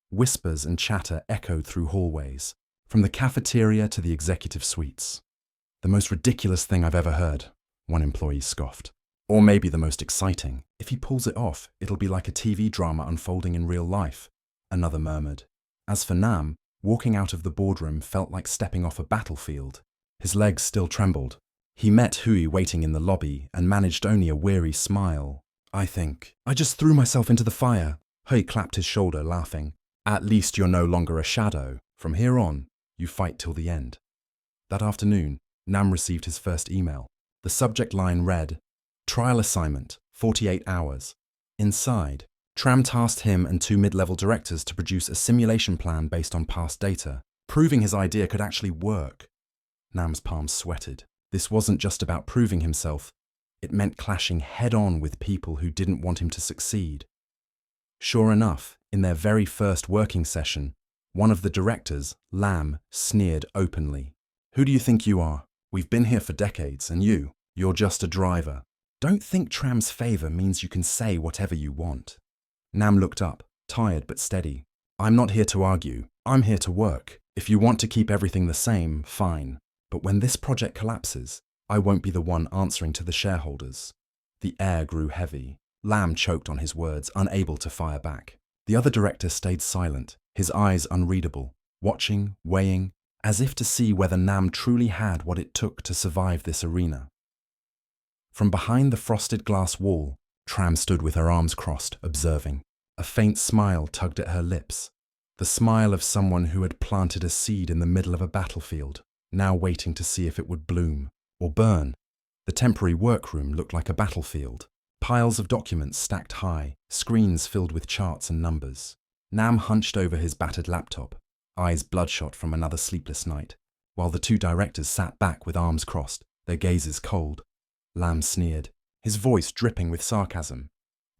Whispers and chatter echoed through hallways, from the cafeteria to the executive suites. "The most ridiculous thing I've ever heard," one employee scoffed. "Or maybe the most exciting. If he pulls it off, it'll be like a TV drama unfolding in real life," another murmured. As for Nam, walking out of the boardroom felt like stepping off a battlefield. His legs still trembled. He met Hui waiting in the lobby and managed only a weary smile. I just threw myself into the fire." Hui clapped his shoulder, laughing. "At least you're no longer a shadow. From here on, you fight till the end." That afternoon, Nam received his first email. The subject line read, "Trial assignment, 48 hours. Inside, Tram tasked him and 2 mid-level directors to produce a simulation plan based on past data, proving his idea could actually work. Nam's palms sweated. This wasn't just about proving himself. It meant clashing head-on with people who didn't want him to succeed. Sure enough, in their very first working session, one of the directors, Lam, sneered openly. "Who do you think you are? We've been here for decades, and you're just a driver. Don't think Tram's favor means you can say whatever you want." Nam looked up, tired but steady. "I'm not here to argue. I'm here to work. If you want to keep everything the same, fine. But when this project collapses, I won't be the one answering to the shareholders." The air grew heavy. Lam choked on his words, unable to fire back. The other director stayed silent, his eyes unreadable, watching, weighing, as if to see whether Nam truly had what it took to survive this arena. From behind the frosted glass wall, Tram stood with her arms crossed, observing. A faint smile tugged at her lips, the smile of someone who had planted a seed in the middle of a battlefield, now waiting to see if it would bloom or burn. The temporary workroom looked like a battlefield. Piles of documents stacked high, screens filled with charts and numbers. Nam hunched over his battered laptop, eyes bloodshot from another sleepless night, while the 2 directors sat back with arms crossed, their gazes cold. Lam sneered, his voice dripping with sarcasm.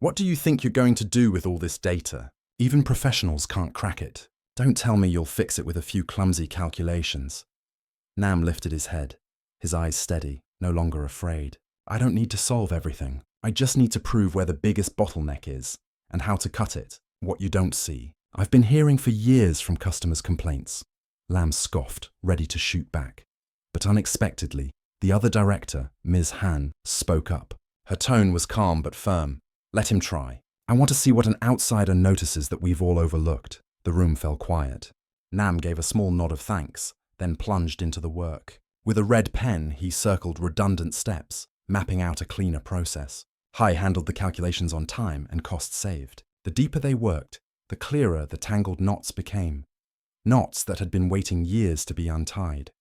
"What do you think you're going to do with all this data? Even professionals can't crack it. Don't tell me you'll fix it with a few clumsy calculations." Nam lifted his head, his eyes steady, no longer afraid. "I don't need to solve everything. I just need to prove where the biggest bottleneck is, and how to cut it, what you don't see. I've been hearing for years from customers' complaints." Lam scoffed, ready to shoot back. But unexpectedly, the other director, Ms. Han, spoke up. Her tone was calm but firm. "Let him try. I want to see what an outsider notices that we've all overlooked." The room fell quiet. Nam gave a small nod of thanks, then plunged into the work. With a red pen, he circled redundant steps, mapping out a cleaner process. Hai handled the calculations on time and cost saved. The deeper they worked, the clearer the tangled knots became. Knots that had been waiting years to be untied.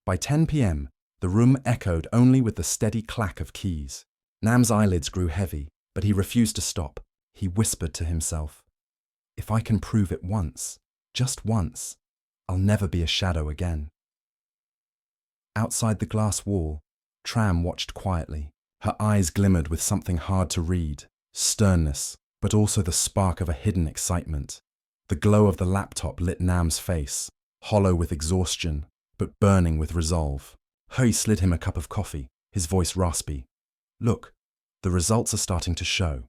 By 10 p.m., the room echoed only with the steady clack of keys. Nam's eyelids grew heavy, but he refused to stop. He whispered to himself, "If I can prove it once, just once, I'll never be a shadow again." Outside the glass wall, Tram watched quietly. Her eyes glimmered with something hard to read, sternness, but also the spark of a hidden excitement. The glow of the laptop lit Nam's face, hollow with exhaustion, but burning with resolve. Hui slid him a cup of coffee, his voice raspy. "Look, the results are starting to show."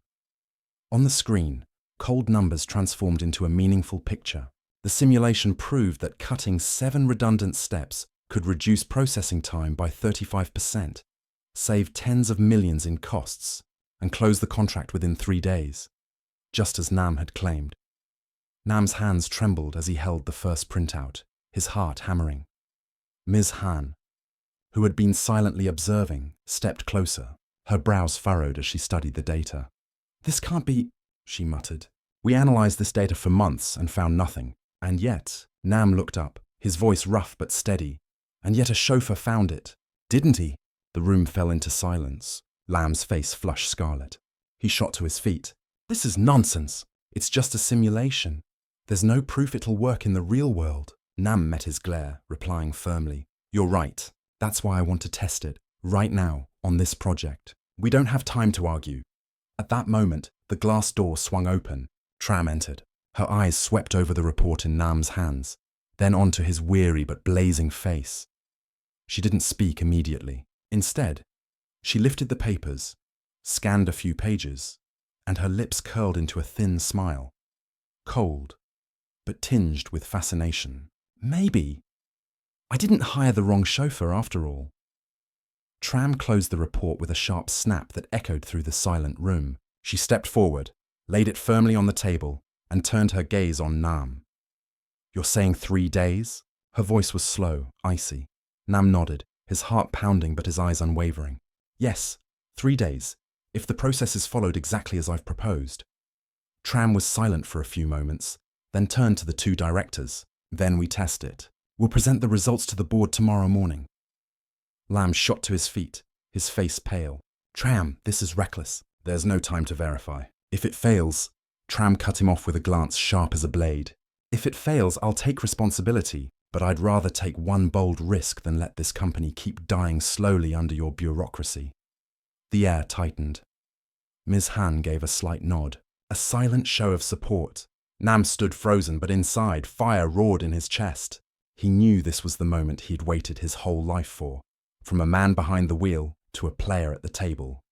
On the screen, cold numbers transformed into a meaningful picture. The simulation proved that cutting 7 redundant steps could reduce processing time by 35%, save tens of millions in costs, and close the contract within 3 days, just as Nam had claimed. Nam's hands trembled as he held the first printout, his heart hammering. Ms. Han, who had been silently observing, stepped closer, her brows furrowed as she studied the data. "This can't be," she muttered. "We analyzed this data for months and found nothing. And yet," Nam looked up, his voice rough but steady, "and yet a chauffeur found it. Didn't he?" The room fell into silence. Lam's face flushed scarlet. He shot to his feet. "This is nonsense. It's just a simulation. There's no proof it'll work in the real world." Nam met his glare, replying firmly, "You're right. That's why I want to test it, right now, on this project. We don't have time to argue." At that moment, the glass door swung open. Tram entered. Her eyes swept over the report in Nam's hands, then onto his weary but blazing face. She didn't speak immediately. Instead, she lifted the papers, scanned a few pages, and her lips curled into a thin smile. Cold, but tinged with fascination. Maybe I didn't hire the wrong chauffeur after all. Tram closed the report with a sharp snap that echoed through the silent room. She stepped forward, laid it firmly on the table, and turned her gaze on Nam. "You're saying 3 days?" Her voice was slow, icy. Nam nodded, his heart pounding but his eyes unwavering. "Yes, 3 days, if the process is followed exactly as I've proposed." Tram was silent for a few moments, then turned to the 2 directors. "Then we test it. We'll present the results to the board tomorrow morning." Lam shot to his feet, his face pale. "Tram, this is reckless. There's no time to verify. If it fails..." Tram cut him off with a glance sharp as a blade. "If it fails, I'll take responsibility, but I'd rather take one bold risk than let this company keep dying slowly under your bureaucracy." The air tightened. Ms. Han gave a slight nod, a silent show of support. Nam stood frozen, but inside, fire roared in his chest. He knew this was the moment he'd waited his whole life for, from a man behind the wheel to a player at the table.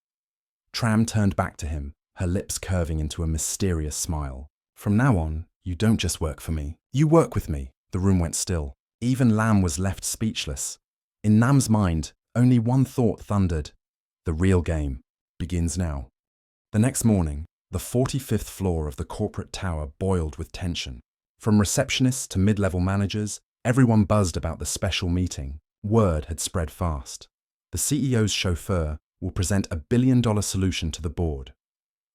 Tram turned back to him, her lips curving into a mysterious smile. "From now on, you don't just work for me. You work with me." The room went still. Even Lam was left speechless. In Nam's mind, only one thought thundered. The real game begins now. The next morning, the 45th floor of the corporate tower boiled with tension. From receptionists to mid-level managers, everyone buzzed about the special meeting. Word had spread fast. The CEO's chauffeur will present a billion-dollar solution to the board.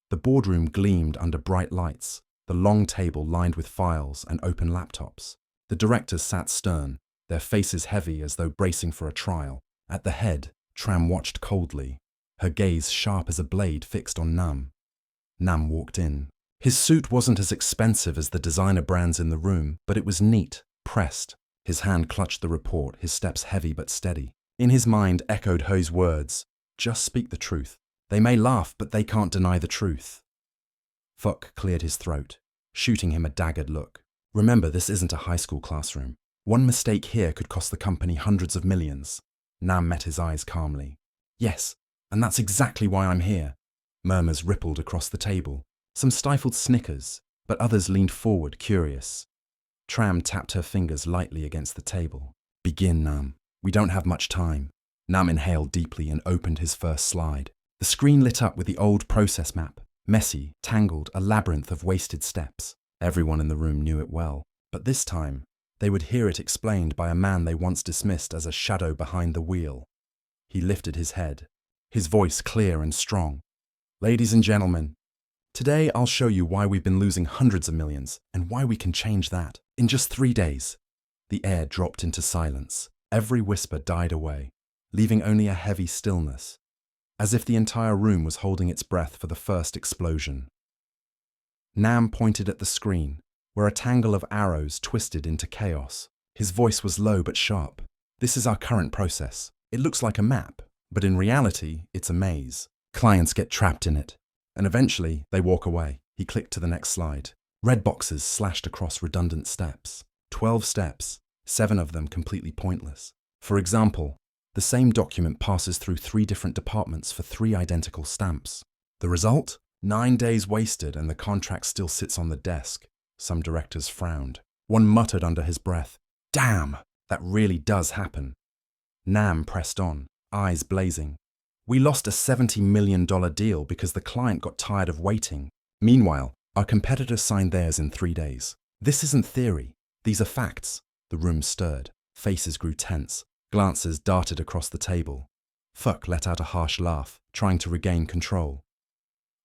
The boardroom gleamed under bright lights, the long table lined with files and open laptops. The directors sat stern, their faces heavy as though bracing for a trial. At the head, Tram watched coldly, her gaze sharp as a blade fixed on Nam. Nam walked in. His suit wasn't as expensive as the designer brands in the room, but it was neat, pressed. His hand clutched the report, his steps heavy but steady. In his mind echoed He's words, "Just speak the truth. They may laugh, but they can't deny the truth." Fuck cleared his throat, shooting him a daggered look. "Remember, this isn't a high school classroom. One mistake here could cost the company hundreds of millions." Nam met his eyes calmly. "Yes, and that's exactly why I'm here." Murmurs rippled across the table. Some stifled snickers, but others leaned forward, curious. Tram tapped her fingers lightly against the table. "Begin, Nam. We don't have much time." Nam inhaled deeply and opened his first slide. The screen lit up with the old process map, messy, tangled, a labyrinth of wasted steps. Everyone in the room knew it well, but this time, they would hear it explained by a man they once dismissed as a shadow behind the wheel. He lifted his head, his voice clear and strong. "Ladies and gentlemen, today I'll show you why we've been losing hundreds of millions and why we can change that in just 3 days." The air dropped into silence. Every whisper died away, leaving only a heavy stillness, as if the entire room was holding its breath for the first explosion. Nam pointed at the screen, where a tangle of arrows twisted into chaos. His voice was low but sharp. "This is our current process. It looks like a map, but in reality, it's a maze. Clients get trapped in it, and eventually they walk away." He clicked to the next slide. Red boxes slashed across redundant steps. 12 steps, 7 of them completely pointless. For example, the same document passes through 3 different departments for 3 identical stamps. The result? 9 days wasted and the contract still sits on the desk. Some directors frowned. One muttered under his breath, "Damn, that really does happen." Nam pressed on, eyes blazing. "We lost a $70 million deal because the client got tired of waiting. Meanwhile, our competitors signed theirs in 3 days. This isn't theory. These are facts." The room stirred. Faces grew tense. Glances darted across the table. Fuck let out a harsh laugh, trying to regain control.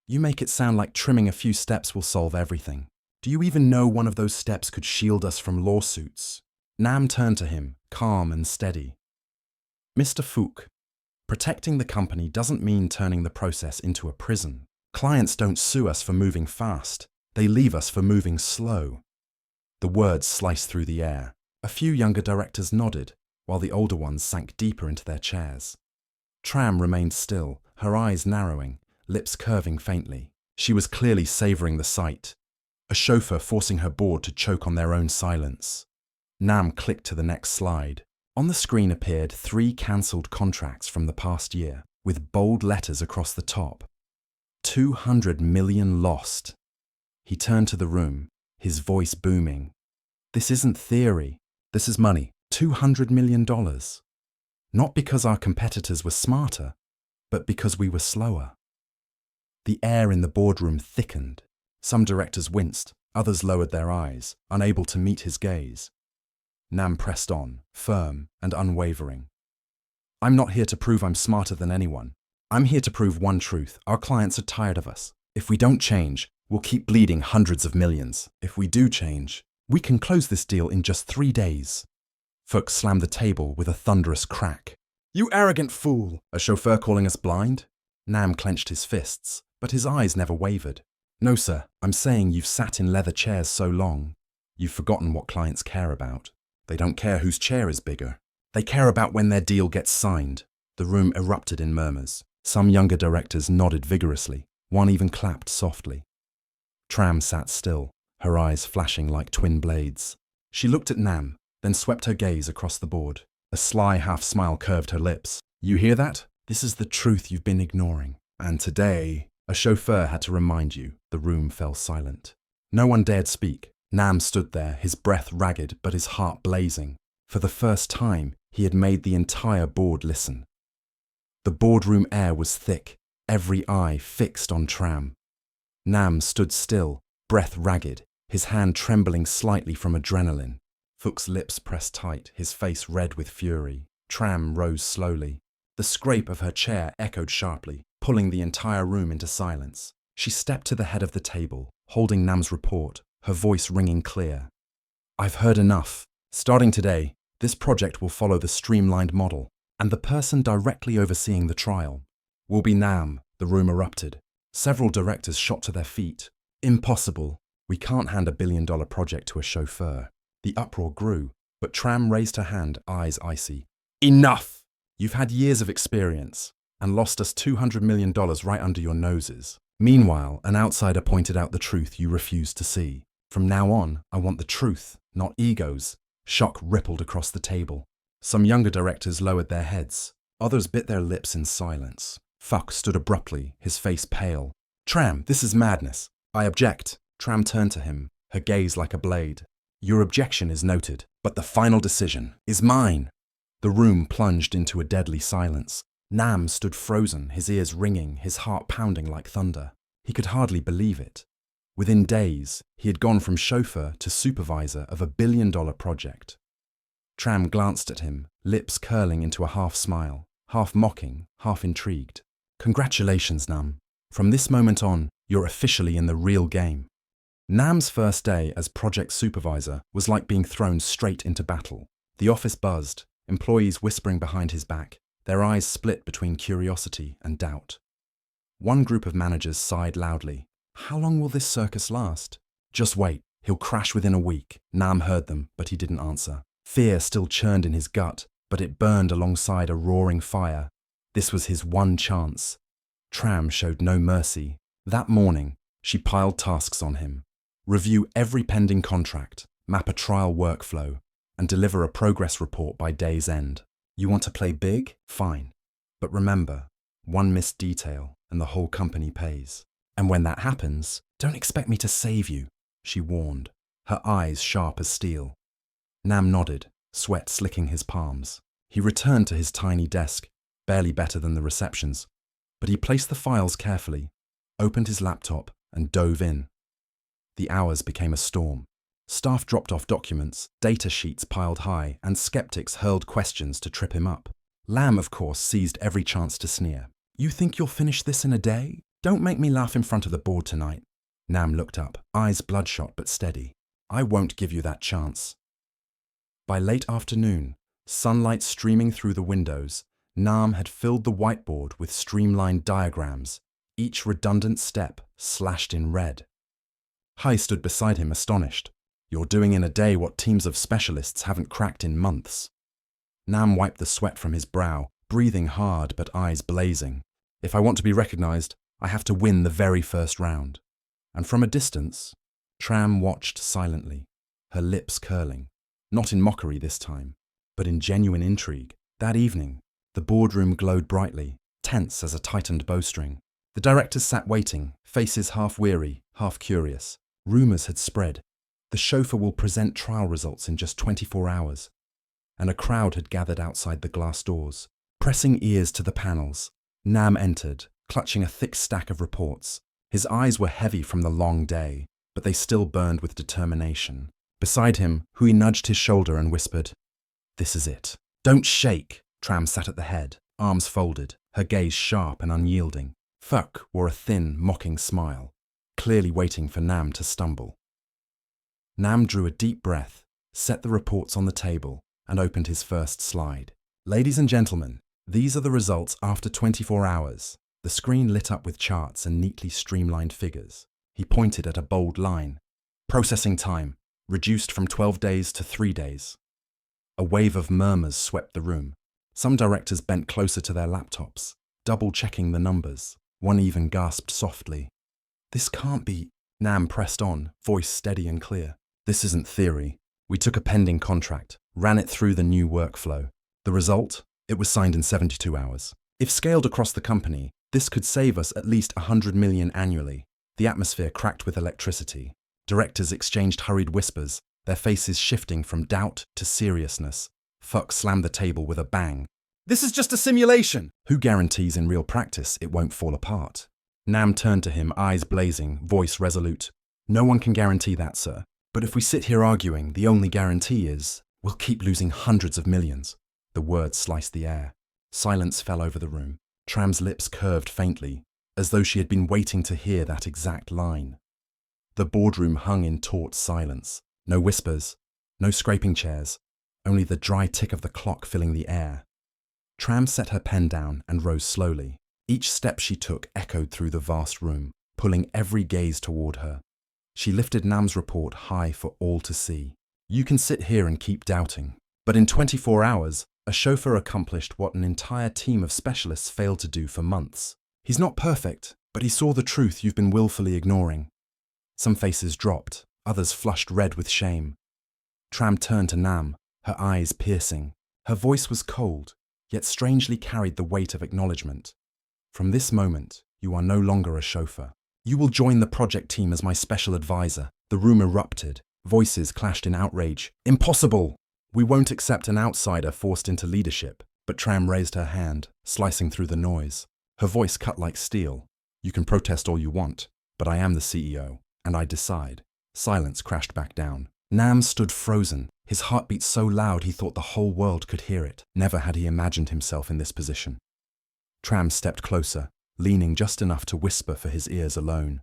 "You make it sound like trimming a few steps will solve everything. Do you even know one of those steps could shield us from lawsuits?" Nam turned to him, calm and steady. "Mr. Fook, protecting the company doesn't mean turning the process into a prison. Clients don't sue us for moving fast. They leave us for moving slow." The words sliced through the air. A few younger directors nodded, while the older ones sank deeper into their chairs. Tram remained still, her eyes narrowing, lips curving faintly. She was clearly savouring the sight. A chauffeur forcing her board to choke on their own silence. Nam clicked to the next slide. On the screen appeared 3 cancelled contracts from the past year, with bold letters across the top. 200 million lost. He turned to the room, his voice booming. This isn't theory. This is money. $200 million. Not because our competitors were smarter, but because we were slower. The air in the boardroom thickened. Some directors winced, others lowered their eyes, unable to meet his gaze. Nam pressed on, firm and unwavering. I'm not here to prove I'm smarter than anyone. I'm here to prove one truth. Our clients are tired of us. If we don't change, we'll keep bleeding hundreds of millions. If we do change, we can close this deal in just 3 days. Fuchs slammed the table with a thunderous crack. You arrogant fool! A chauffeur calling us blind? Nam clenched his fists, but his eyes never wavered. No, sir, I'm saying you've sat in leather chairs so long, you've forgotten what clients care about. They don't care whose chair is bigger. They care about when their deal gets signed. The room erupted in murmurs. Some younger directors nodded vigorously. One even clapped softly. Tram sat still, her eyes flashing like twin blades. She looked at Nam, then swept her gaze across the board. A sly half-smile curved her lips. You hear that? This is the truth you've been ignoring. And today, a chauffeur had to remind you. The room fell silent. No one dared speak. Nam stood there, his breath ragged but his heart blazing. For the first time, he had made the entire board listen. The boardroom air was thick, every eye fixed on Tram. Nam stood still, breath ragged, his hand trembling slightly from adrenaline. Fuchs' lips pressed tight, his face red with fury. Tram rose slowly. The scrape of her chair echoed sharply, pulling the entire room into silence. She stepped to the head of the table, holding Nam's report, her voice ringing clear. I've heard enough. Starting today, this project will follow the streamlined model, and the person directly overseeing the trial will be Nam. The room erupted. Several directors shot to their feet. Impossible. We can't hand $1 billion project to a chauffeur. The uproar grew, but Tram raised her hand, eyes icy. Enough! You've had years of experience and lost us $200 million right under your noses. Meanwhile, an outsider pointed out the truth you refused to see. From now on, I want the truth, not egos. Shock rippled across the table. Some younger directors lowered their heads. Others bit their lips in silence. Fuchs stood abruptly, his face pale. Tram, this is madness. I object. Tram turned to him, her gaze like a blade. Your objection is noted, but the final decision is mine. The room plunged into a deadly silence. Nam stood frozen, his ears ringing, his heart pounding like thunder. He could hardly believe it. Within days, he had gone from chauffeur to supervisor of $1 billion project. Tram glanced at him, lips curling into a half-smile, half mocking, half intrigued. Congratulations, Nam. From this moment on, you're officially in the real game. Nam's first day as project supervisor was like being thrown straight into battle. The office buzzed, employees whispering behind his back, their eyes split between curiosity and doubt. One group of managers sighed loudly. How long will this circus last? Just wait, he'll crash within a week. Nam heard them, but he didn't answer. Fear still churned in his gut, but it burned alongside a roaring fire. This was his one chance. Tram showed no mercy. That morning, she piled tasks on him. Review every pending contract, map a trial workflow, and deliver a progress report by day's end. You want to play big? Fine. But remember, one missed detail and the whole company pays. And when that happens, don't expect me to save you, she warned, her eyes sharp as steel. Nam nodded, sweat slicking his palms. He returned to his tiny desk, barely better than the reception's, but he placed the files carefully, opened his laptop, and dove in. The hours became a storm. Staff dropped off documents, data sheets piled high, and skeptics hurled questions to trip him up. Lam, of course, seized every chance to sneer. You think you'll finish this in a day? Don't make me laugh in front of the board tonight. Nam looked up, eyes bloodshot but steady. I won't give you that chance. By late afternoon, sunlight streaming through the windows, Nam had filled the whiteboard with streamlined diagrams, each redundant step slashed in red. Hai stood beside him astonished. You're doing in a day what teams of specialists haven't cracked in months. Nam wiped the sweat from his brow, breathing hard but eyes blazing. If I want to be recognized, I have to win the very first round. And from a distance, Tram watched silently, her lips curling, not in mockery this time, but in genuine intrigue. That evening, the boardroom glowed brightly, tense as a tightened bowstring. The directors sat waiting, faces half weary, half curious. Rumours had spread. The chauffeur will present trial results in just 24 hours. And a crowd had gathered outside the glass doors. Pressing ears to the panels, Nam entered, clutching a thick stack of reports. His eyes were heavy from the long day, but they still burned with determination. Beside him, Hui nudged his shoulder and whispered, "This is it." "Don't shake." Tram sat at the head, arms folded, her gaze sharp and unyielding. Fuck wore a thin, mocking smile, clearly waiting for Nam to stumble. Nam drew a deep breath, set the reports on the table, and opened his first slide. "Ladies and gentlemen, these are the results after 24 hours. The screen lit up with charts and neatly streamlined figures. He pointed at a bold line. "Processing time, reduced from 12 days to 3 days. A wave of murmurs swept the room. Some directors bent closer to their laptops, double-checking the numbers. One even gasped softly. "This can't be." Nam pressed on, voice steady and clear. "This isn't theory. We took a pending contract, ran it through the new workflow. The result? It was signed in 72 hours. If scaled across the company, this could save us at least 100 million annually." The atmosphere cracked with electricity. Directors exchanged hurried whispers, their faces shifting from doubt to seriousness. Fuck slammed the table with a bang. "This is just a simulation!" "Who guarantees in real practice it won't fall apart?" Nam turned to him, eyes blazing, voice resolute. "No one can guarantee that, sir. But if we sit here arguing, the only guarantee is we'll keep losing hundreds of millions." The words sliced the air. Silence fell over the room. Tram's lips curved faintly, as though she had been waiting to hear that exact line. The boardroom hung in taut silence. No whispers, no scraping chairs, only the dry tick of the clock filling the air. Tram set her pen down and rose slowly. Each step she took echoed through the vast room, pulling every gaze toward her. She lifted Nam's report high for all to see. "You can sit here and keep doubting, but in 24 hours, a chauffeur accomplished what an entire team of specialists failed to do for months. He's not perfect, but he saw the truth you've been willfully ignoring." Some faces dropped, others flushed red with shame. Tram turned to Nam, her eyes piercing. Her voice was cold, yet strangely carried the weight of acknowledgement. "From this moment, you are no longer a chauffeur. You will join the project team as my special advisor." The room erupted. Voices clashed in outrage. "Impossible! We won't accept an outsider forced into leadership." But Tram raised her hand, slicing through the noise. Her voice cut like steel. "You can protest all you want, but I am the CEO, and I decide." Silence crashed back down. Nam stood frozen, his heartbeat so loud he thought the whole world could hear it. Never had he imagined himself in this position. Tram stepped closer, leaning just enough to whisper for his ears alone.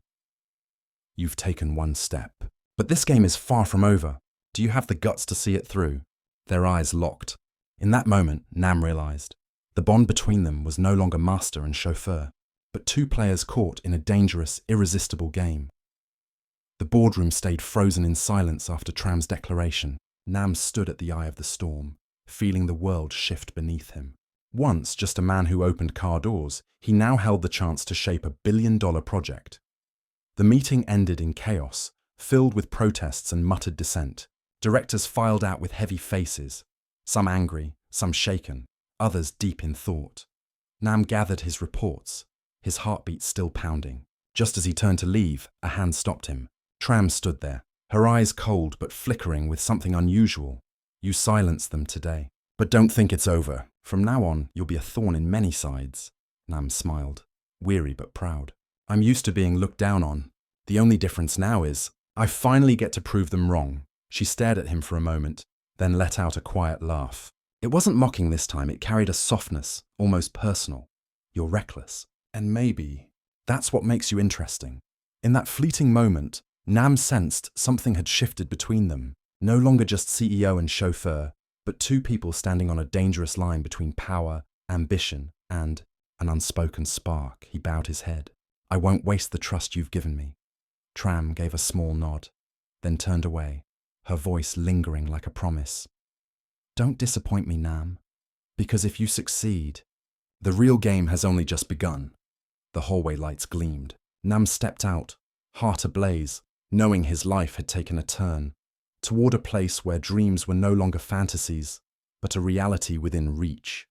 "You've taken one step. But this game is far from over. Do you have the guts to see it through?" Their eyes locked. In that moment, Nam realized. The bond between them was no longer master and chauffeur, but two players caught in a dangerous, irresistible game. The boardroom stayed frozen in silence after Tram's declaration. Nam stood at the eye of the storm, feeling the world shift beneath him. Once just a man who opened car doors, he now held the chance to shape a billion-dollar project. The meeting ended in chaos, filled with protests and muttered dissent. Directors filed out with heavy faces, some angry, some shaken, others deep in thought. Nam gathered his reports, his heartbeat still pounding. Just as he turned to leave, a hand stopped him. Tram stood there, her eyes cold but flickering with something unusual. "You silenced them today. But don't think it's over. From now on, you'll be a thorn in many sides." Nam smiled, weary but proud. "I'm used to being looked down on. The only difference now is, I finally get to prove them wrong." She stared at him for a moment, then let out a quiet laugh. It wasn't mocking this time, it carried a softness, almost personal. "You're reckless. And maybe that's what makes you interesting." In that fleeting moment, Nam sensed something had shifted between them. No longer just CEO and chauffeur, but two people standing on a dangerous line between power, ambition, and an unspoken spark. He bowed his head. "I won't waste the trust you've given me." Tram gave a small nod, then turned away, her voice lingering like a promise. "Don't disappoint me, Nam, because if you succeed, the real game has only just begun." The hallway lights gleamed. Nam stepped out, heart ablaze, knowing his life had taken a turn, toward a place where dreams were no longer fantasies, but a reality within reach.